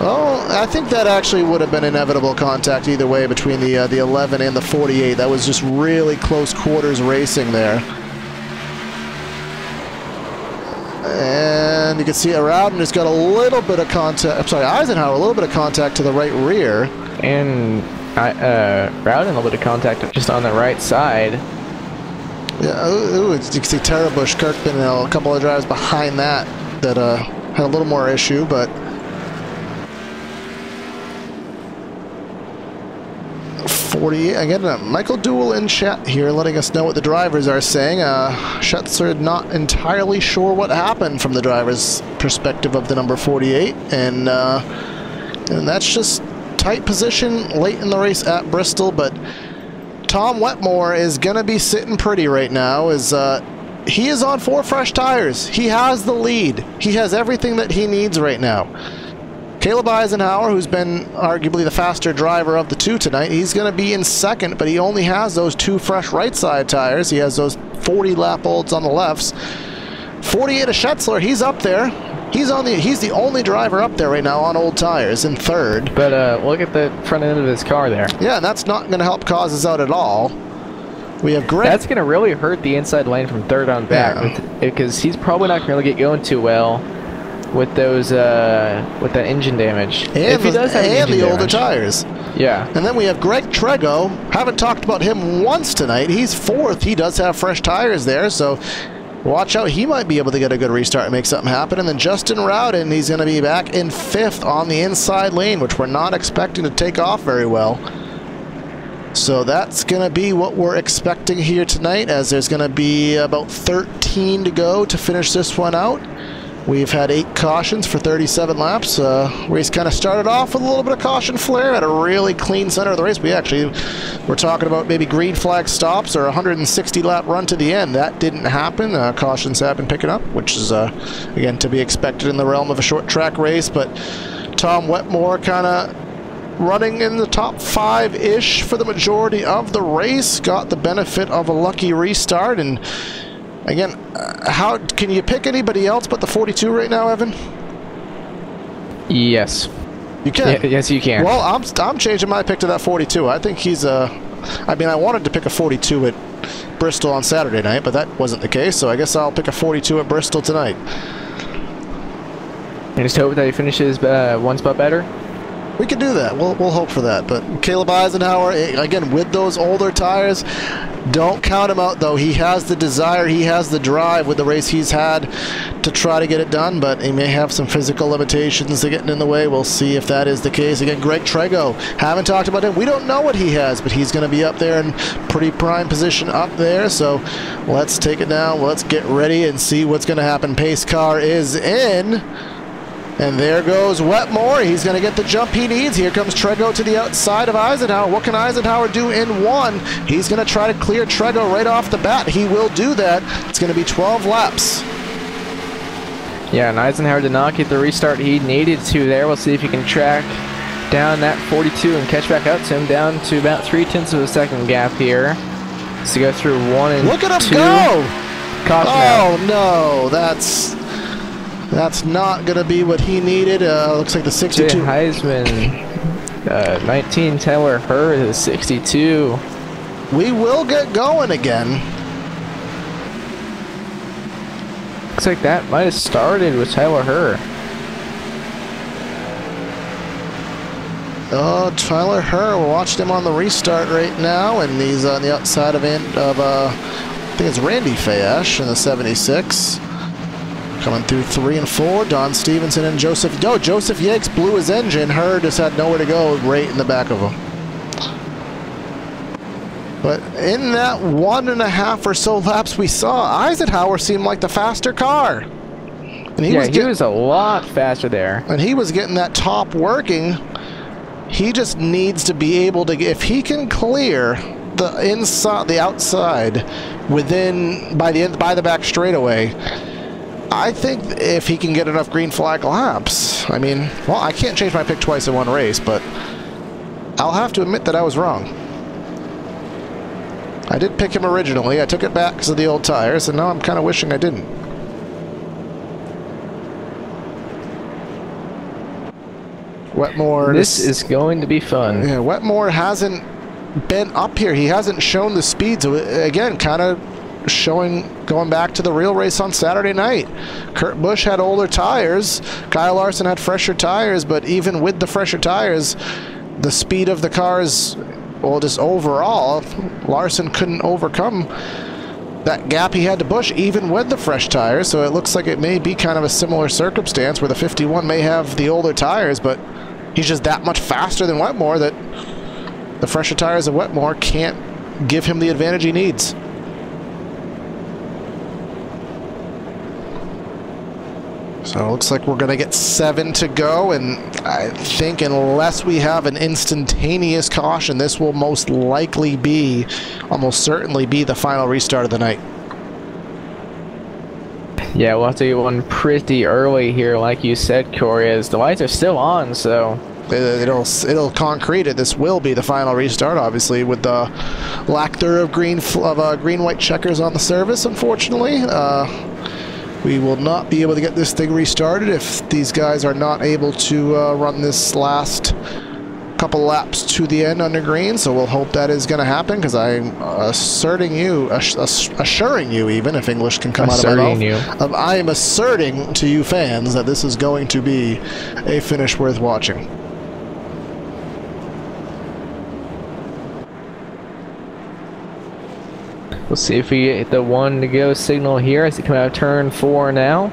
Oh, I think that actually would have been inevitable contact either way between the 11 and the 48. That was just really close quarters racing there. And you can see Rowden has got a little bit of contact. I'm sorry, Eisenhower, a little bit of contact to the right rear. And Rowden a little bit of contact just on the right side. Yeah, you can see Tarabush, Kirkman, and a couple of drivers behind that had a little more issue, but 40 again. Michael Duell in chat here, letting us know what the drivers are saying. Schetzler not entirely sure what happened from the driver's perspective of the number 48, and that's just tight position late in the race at Bristol. But Tom Wetmore is going to be sitting pretty right now. He is on 4 fresh tires. He has the lead. He has everything that he needs right now. Caleb Eisenhower, who's been arguably the faster driver of the two tonight, he's going to be in second, but he only has those 2 fresh right side tires. He has those 40 lap olds on the lefts. 48 of Schetzler, he's up there. He's the only driver up there right now on old tires in third. But look at the front end of his car there. Yeah, and that's not going to help cause us out at all. We have Greg. That's going to really hurt the inside lane from third on back, because he's probably not going to get going too well with those with that engine damage. And if he does have and the damage. older tires. Yeah. And then we have Greg Trego. Haven't talked about him once tonight. He's 4th. He does have fresh tires there, so watch out. He might be able to get a good restart and make something happen. And then Justin Rowden, he's going to be back in 5th on the inside lane, which we're not expecting to take off very well. So that's going to be what we're expecting here tonight, as there's going to be about 13 to go to finish this one out. We've had 8 cautions for 37 laps. Race kind of started off with a little bit of caution flare at a really clean center of the race. We actually were talking about maybe green flag stops or a 160 lap run to the end. That didn't happen. Cautions have been picking up, which is, again, to be expected in the realm of a short track race. But Tom Wetmore kind of running in the top 5-ish for the majority of the race. Got the benefit of a lucky restart. And again, how can you pick anybody else but the 42 right now, Evan? Yes. You can. Yes, you can. Well, I'm changing my pick to that 42. I think he's I mean, I wanted to pick a 42 at Bristol on Saturday night, but that wasn't the case. So I guess I'll pick a 42 at Bristol tonight. And just hope that he finishes one spot better. We can do that. We'll hope for that. But Caleb Eisenhower, again, with those older tires, don't count him out, though. He has the desire, he has the drive with the race he's had to try to get it done, but he may have some physical limitations to getting in the way. We'll see if that is the case. Again, Greg Trego, haven't talked about him. We don't know what he has, but he's going to be up there in pretty prime position up there. So let's take it down. Let's get ready and see what's going to happen. Pace car is in. And there goes Wetmore. He's going to get the jump he needs. Here comes Trego to the outside of Eisenhower. What can Eisenhower do in one? He's going to try to clear Trego right off the bat. He will do that. It's going to be 12 laps. Yeah, and Eisenhower did not get the restart he needed to there. We'll see if he can track down that 42 and catch back up to him, down to about 0.3 of a second gap here. So go through 1 and 2. Look at him go! Caution Oh, out. no. That's not going to be what he needed. Looks like the 62. Jay Heisman, 19. Tyler Hurd is 62. We will get going again. Looks like that might have started with Tyler Hurd. Oh, Tyler Hurd. We watched him on the restart right now, and he's on the outside of I think it's Randy Fayash in the 76. Coming through 3 and 4, Don Stevenson and Joseph. No, Joseph Yates blew his engine. Hurd just had nowhere to go right in the back of him. But in that 1.5 or so laps we saw, Eisenhower seemed like the faster car. And he was a lot faster there. And he was getting that top working. He just needs to be able to, if he can clear the inside, the outside, by the back straightaway, I think if he can get enough green flag laps, I mean, well, I can't change my pick twice in one race, but I'll have to admit that I was wrong. I did pick him originally. I took it back because of the old tires, and now I'm kind of wishing I didn't. Wetmore. This is going to be fun. Yeah, Wetmore hasn't been up here. He hasn't shown the speed. So again, kind of going back to the real race on Saturday night. Kurt Busch had older tires. Kyle Larson had fresher tires, but even with the fresher tires, the speed of the cars, well, just overall, Larson couldn't overcome that gap he had to Busch, even with the fresh tires. So it looks like it may be kind of a similar circumstance where the 51 may have the older tires, but he's just that much faster than Wetmore that the fresher tires of Wetmore can't give him the advantage he needs. So it looks like we're going to get 7 to go, and I think unless we have an instantaneous caution, this will most likely be, almost certainly be, the final restart of the night. Yeah, we'll have to get one pretty early here, like you said, Corey, as the lights are still on, so... It'll concrete it. This will be the final restart, obviously, with the lack there of green-white checkers on the service, unfortunately. We will not be able to get this thing restarted if these guys are not able to run this last couple laps to the end under green. So we'll hope that is going to happen, because I'm assuring you, even if English can come out of my mouth, I am asserting to you fans that this is going to be a finish worth watching. We'll see if we get the 1 to go signal here as they come out of turn 4 now.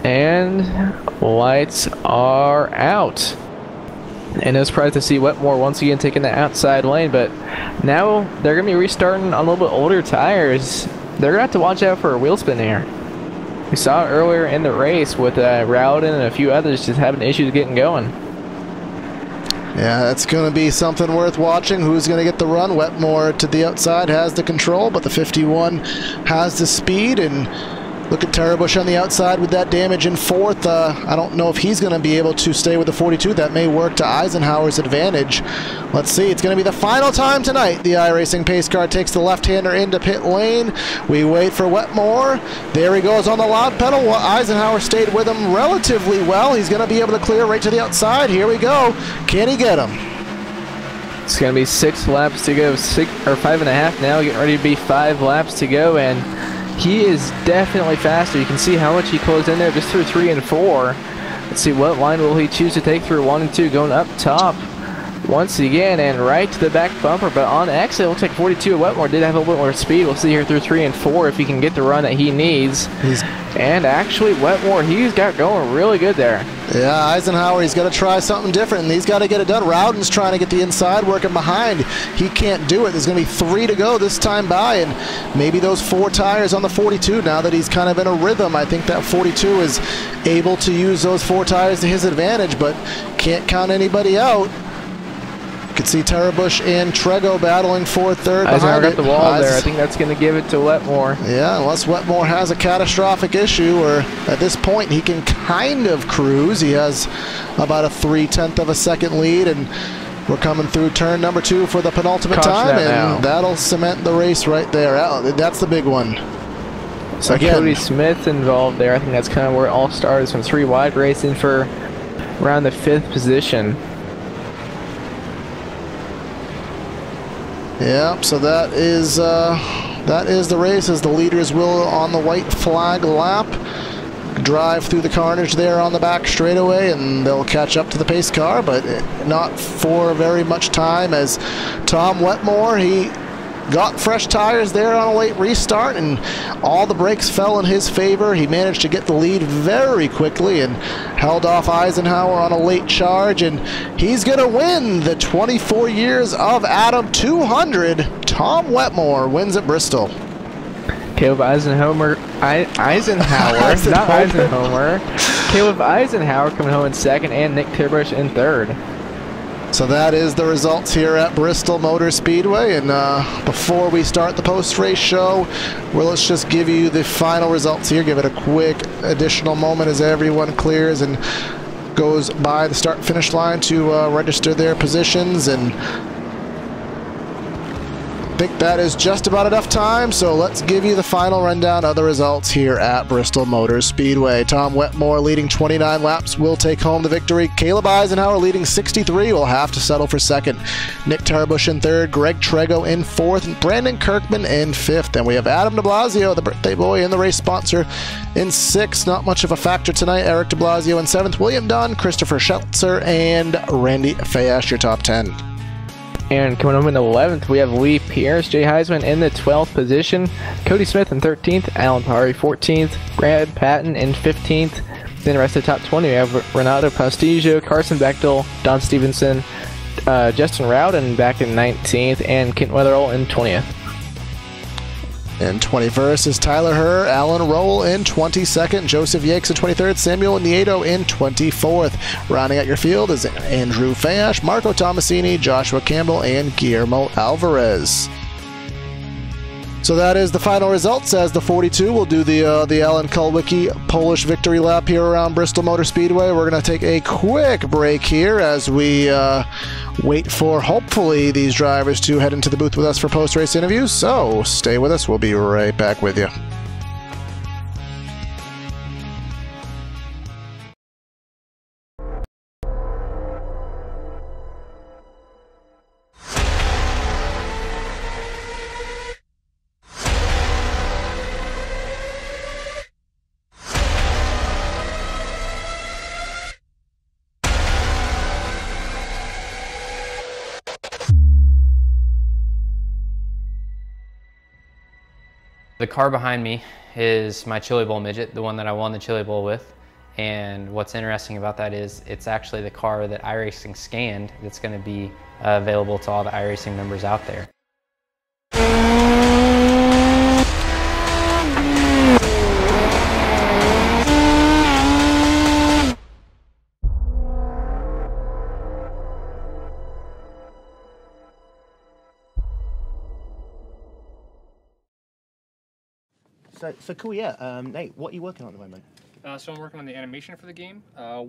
And lights are out. And no surprise to see Wetmore once again taking the outside lane, but now they're going to be restarting on a little bit older tires. They're going to have to watch out for a wheel spin here. We saw it earlier in the race with Rowden and a few others just having issues getting going. Yeah, that's going to be something worth watching. Who's going to get the run? Wetmore to the outside has the control, but the 51 has the speed. And look at Busch on the outside with that damage in 4th. I don't know if he's going to be able to stay with the 42. That may work to Eisenhower's advantage. Let's see. It's going to be the final time tonight. The iRacing pace car takes the left-hander into pit lane. We wait for Wetmore. There he goes on the loud pedal. Eisenhower stayed with him relatively well. He's going to be able to clear right to the outside. Here we go. Can he get him? It's going to be 6 laps to go, 5.5 now, getting ready to be 5 laps to go, and he is definitely faster. You can see how much he closed in there just through 3 and 4. Let's see, what line will he choose to take through 1 and 2, going up top once again and right to the back bumper, but on exit, it looks like 42 at Wetmore did have a little bit more speed. We'll see here through 3 and 4 if he can get the run that he needs. And actually, Wetmore, he's got going really good there. Yeah, Eisenhower, he's got to try something different, and he's got to get it done. Rowden's trying to get the inside, working behind. He can't do it. There's going to be 3 to go this time by, and maybe those 4 tires on the 42, now that he's kind of in a rhythm. I think that 42 is able to use those 4 tires to his advantage, but can't count anybody out. You can see Tarabush and Trego battling for third Eisenhower behind got the wall there. I think that's going to give it to Wetmore. Yeah, unless Wetmore has a catastrophic issue, or at this point he can kind of cruise. He has about a 3/10 of a second lead, and we're coming through turn number 2 for the penultimate time, and that'll cement the race right there. That's the big one. So Cody Smith involved there. I think that's kind of where it all started. From 3 wide racing for around the 5th position. Yeah, so that is the race, as the leaders will, on the white flag lap, drive through the carnage there on the back straightaway, and they'll catch up to the pace car, but not for very much time, as Tom Wetmore, he got fresh tires there on a late restart, and all the brakes fell in his favor. He managed to get the lead very quickly and held off Eisenhower on a late charge, and he's going to win the 24 years of Adam 200. Tom Wetmore wins at Bristol. Caleb Eisenhower, not Eisenhower. Caleb Eisenhower coming home in 2nd, and Nick Tarabush in 3rd. So that is the results here at Bristol Motor Speedway, and before we start the post-race show, well, let's just give you the final results here. Give it a quick additional moment as everyone clears and goes by the start-finish line to register their positions, and I think that is just about enough time, so let's give you the final rundown of the results here at Bristol Motor Speedway. Tom Wetmore leading 29 laps will take home the victory. Caleb Eisenhower leading 63 will have to settle for 2nd. Nick Tarabush in 3rd, Greg Trego in 4th, and Brandon Kirkman in 5th. And we have Adam de Blasio, the birthday boy and the race sponsor, in 6th. Not much of a factor tonight. Eric de Blasio in 7th, William Dunn, Christopher Scheltzer, and Randy Fayash, your top 10. And coming home in 11th, we have Lee Pierce, Jay Heisman in the 12th position, Cody Smith in 13th, Alan Pari 14th, Brad Patton in 15th. Then the rest of the top 20, we have Renato Pastigio, Carson Bechtel, Don Stevenson, Justin Rowden back in 19th, and Kent Weatherall in 20th. In 21st is Tyler Herr, Alan Rowell in 22nd, Joseph Yakes in 23rd, Samuel Nieto in 24th. Rounding out your field is Andrew Fayash, Marco Tomasini, Joshua Campbell, and Guillermo Alvarez. So that is the final results, as the 42 will do the Alan Kulwicki Polish victory lap here around Bristol Motor Speedway. We're going to take a quick break here as we wait for, hopefully, these drivers to head into the booth with us for post-race interviews. So stay with us. We'll be right back with you. The car behind me is my Chili Bowl midget, the one that I won the Chili Bowl with. And what's interesting about that is it's actually the car that iRacing scanned that's going to be available to all the iRacing members out there. So cool, yeah. Nate, what are you working on at the moment? So I'm working on the animation for the game.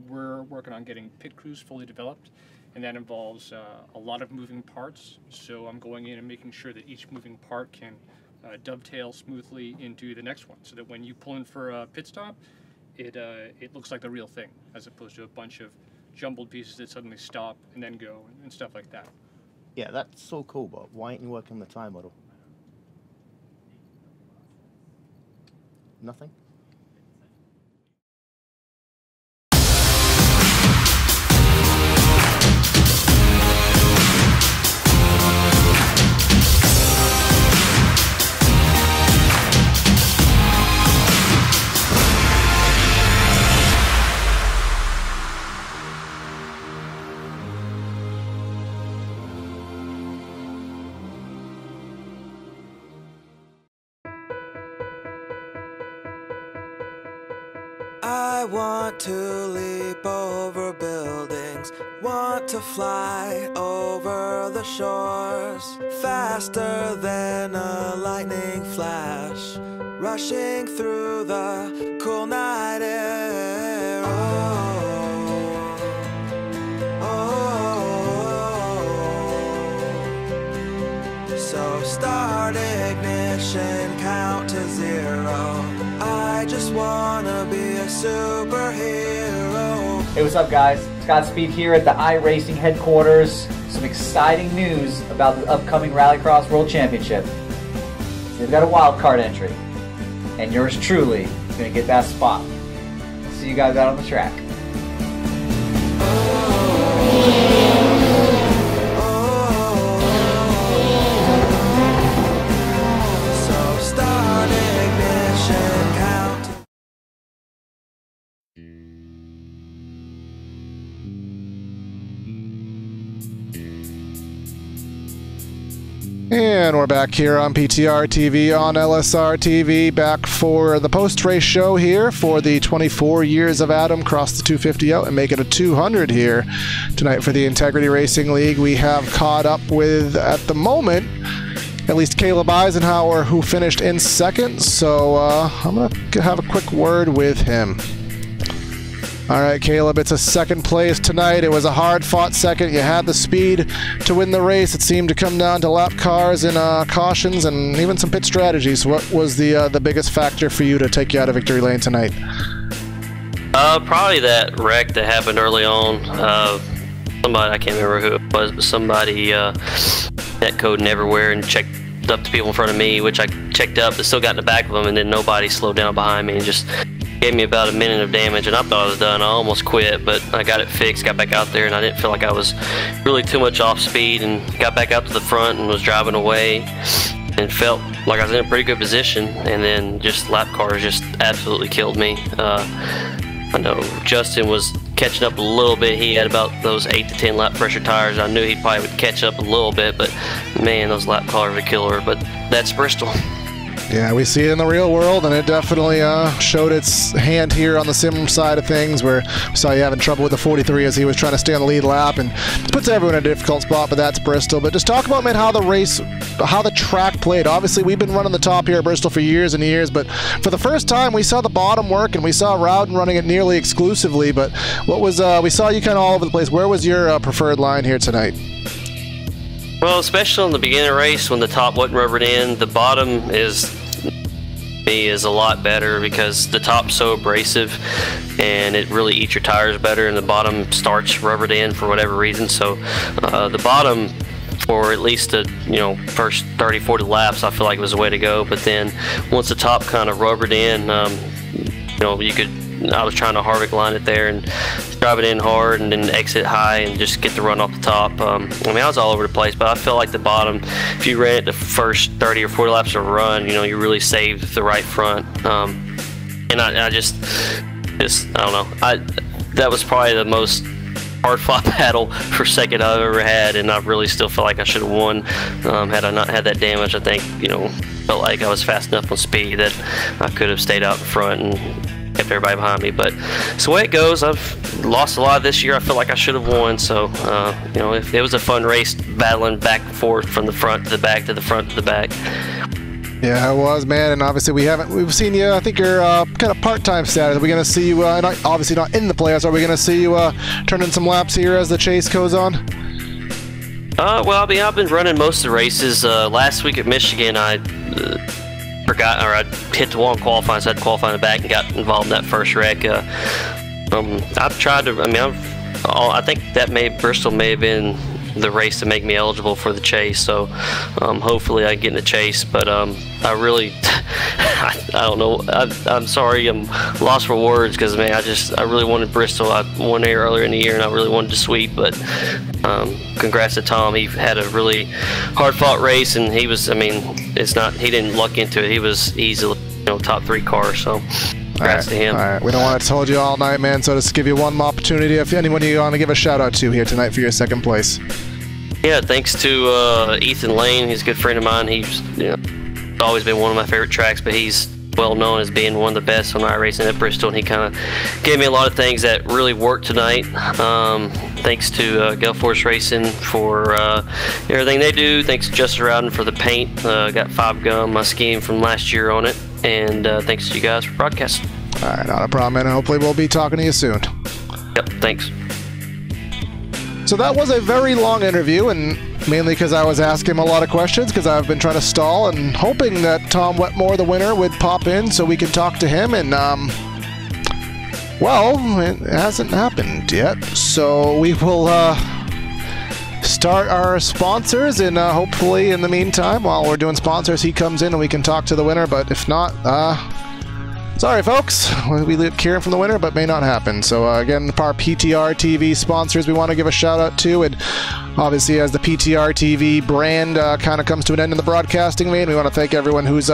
We're working on getting pit crews fully developed, and that involves a lot of moving parts. So I'm going in and making sure that each moving part can dovetail smoothly into the next one, so that when you pull in for a pit stop, it looks like the real thing, as opposed to a bunch of jumbled pieces that suddenly stop and then go and stuff like that. Yeah, that's so cool, but why aren't you working on the time model? Nothing? I want to leap over buildings, want to fly over the shores, faster than a lightning flash, rushing through the cool night air. So start ignition, count to 0. I just wanna be a superhero. Hey, what's up, guys? Godspeed here at the iRacing headquarters. Some exciting news about the upcoming Rallycross World Championship. They've got a wild card entry, and yours truly is gonna get that spot. See you guys out on the track. And we're back here on PTRTV on LSRTV, back for the post-race show here for the 24 years of Adam. Cross the 250 out and make it a 200 here tonight for the Integrity Racing League. We have caught up with, at the moment, at least Caleb Eisenhower, who finished in second. So I'm going to have a quick word with him. All right, Caleb, it's a second place tonight. It was a hard-fought second. You had the speed to win the race. It seemed to come down to lap cars and cautions and even some pit strategies. What was the biggest factor for you to take you out of victory lane tonight? Probably that wreck that happened early on. Somebody, I can't remember who it was, but somebody net coding everywhere and checked up to people in front of me, which I checked up, but still got in the back of them, and then nobody slowed down behind me and just gave me about a minute of damage, and I thought I was done. I almost quit, but I got it fixed, got back out there, and I didn't feel like I was really too much off speed, and got back out to the front and was driving away and felt like I was in a pretty good position, and then just lap cars just absolutely killed me. I know Justin was catching up a little bit. He had about those 8 to 10 lap pressure tires. I knew he probably would catch up a little bit, but man, those lap cars would kill her. But that's Bristol. Yeah, we see it in the real world, and it definitely showed its hand here on the sim side of things, where we saw you having trouble with the 43 as he was trying to stay on the lead lap, and puts everyone in a difficult spot, but that's Bristol. But just talk about, man, how the track played. Obviously, we've been running the top here at Bristol for years and years, but for the first time, we saw the bottom work, and we saw Rowden running it nearly exclusively, but what was, we saw you kind of all over the place. Where was your preferred line here tonight? Well, especially on the beginning race when the top wasn't rubbered in, the bottom is a lot better because the top's so abrasive and it really eats your tires better, and the bottom starts rubbered in for whatever reason. So the bottom, for at least the first 30-40 laps, I feel like it was the way to go. But then once the top kind of rubbered in, I was trying to Harvick line it there and drive it in hard and then exit high and just get the run off the top. I mean, I was all over the place, but I feel like the bottom, if you ran it the first 30 or 40 laps of a run, you really saved the right front. And I just I don't know. That was probably the most hard-fought battle for second I've ever had, and I really still feel like I should have won. Had I not had that damage, I think, felt like I was fast enough on speed that I could have stayed out in front and kept everybody behind me. But it's the way it goes. I've lost a lot this year. I feel like I should have won. So, if it was a fun race, battling back and forth from the front to the back to the front to the back. Yeah, it was, man. And obviously we've seen you. I think you're kind of part-time status. Are we going to see you? Obviously not in the playoffs. Are we going to see you turning some laps here as the chase goes on? Well, I mean, I've been running most of the races. Last week at Michigan, I forgot, or I hit the wall in qualifying, so I had to qualify in the back and got involved in that first wreck. I've tried to, I think that Bristol may have been the race to make me eligible for the chase, so hopefully I get in the chase. But I really, I don't know. I'm sorry, I'm lost for words because, man, I really wanted Bristol. I won there earlier in the year, and I really wanted to sweep. But congrats to Tom. He had a really hard-fought race, and he was, he didn't luck into it. He was easily, top 3 car. So. Congrats to him. All right, we don't want to hold you all night, man, so just give you one more opportunity. If anyone you want to give a shout out to here tonight for your second place. Yeah, thanks to Ethan Lane. He's a good friend of mine. He's always been one of my favorite tracks, but he's well known as being one of the best on iRacing at Bristol, and he kind of gave me a lot of things that really worked tonight. Thanks to Gale Force Racing for everything they do. Thanks to Justin Rowden for the paint. Got 5 gum, my scheme from last year on it, and thanks to you guys for broadcasting. All right, not a problem, and hopefully we'll be talking to you soon. Yep, thanks. So that was a very long interview, and mainly because I was asking him a lot of questions, because I've been trying to stall and hoping that Tom Wetmore, the winner, would pop in so we could talk to him, and well, it hasn't happened yet. So we will start our sponsors, and hopefully in the meantime, while we're doing sponsors, he comes in and we can talk to the winner, but if not, sorry, folks. We look hearing from the winner, but may not happen. So, again, our PTRTV sponsors we want to give a shout-out to. And obviously, as the PTRTV brand kind of comes to an end in the broadcasting vein, we want to thank everyone who's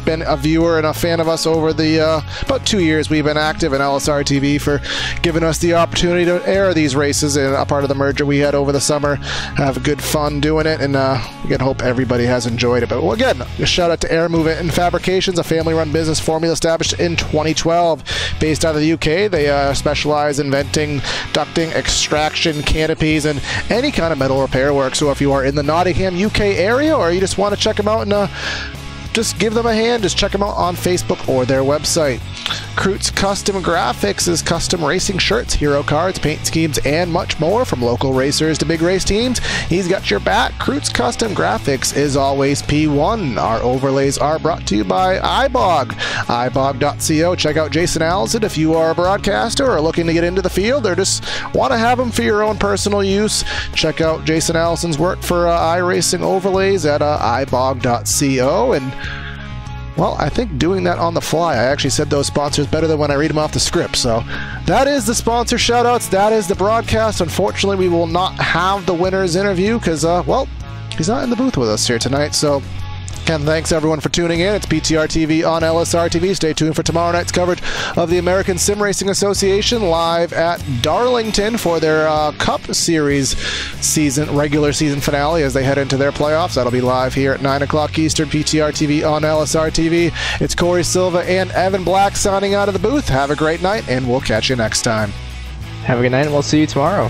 been a viewer and a fan of us over the about 2 years we've been active in LSRTV, for giving us the opportunity to air these races, and a part of the merger we had over the summer. Have good fun doing it, and again, hope everybody has enjoyed it. But well, again, a shout out to Air Movement and Fabrications, a family-run business formula established in 2012. Based out of the UK, they specialize in venting, ducting, extraction, canopies, and any kind of metal repair work. So if you are in the Nottingham, UK area, or you just want to check them out and just give them a hand, just check them out on Facebook or their website. Kreutz Custom Graphics is custom racing shirts, hero cards, paint schemes, and much more. From local racers to big race teams, he's got your back. Kreutz Custom Graphics is always P1. Our overlays are brought to you by iBog. iBog.co. Check out Jason Allison if you are a broadcaster or looking to get into the field, or just want to have them for your own personal use. Check out Jason Allison's work for iRacing overlays at iBog.co. And well, I think doing that on the fly, I actually said those sponsors better than when I read them off the script. So that is the sponsor shoutouts. That is the broadcast. Unfortunately, we will not have the winner's interview because, well, he's not in the booth with us here tonight. So again, thanks everyone for tuning in. It's PTRTV on LSRTV. Stay tuned for tomorrow night's coverage of the American Sim Racing Association live at Darlington for their Cup Series regular season finale as they head into their playoffs. That'll be live here at 9 o'clock Eastern, PTRTV on LSRTV. It's Corey Silva and Evan Black signing out of the booth. Have a great night, and we'll catch you next time. Have a good night, and we'll see you tomorrow.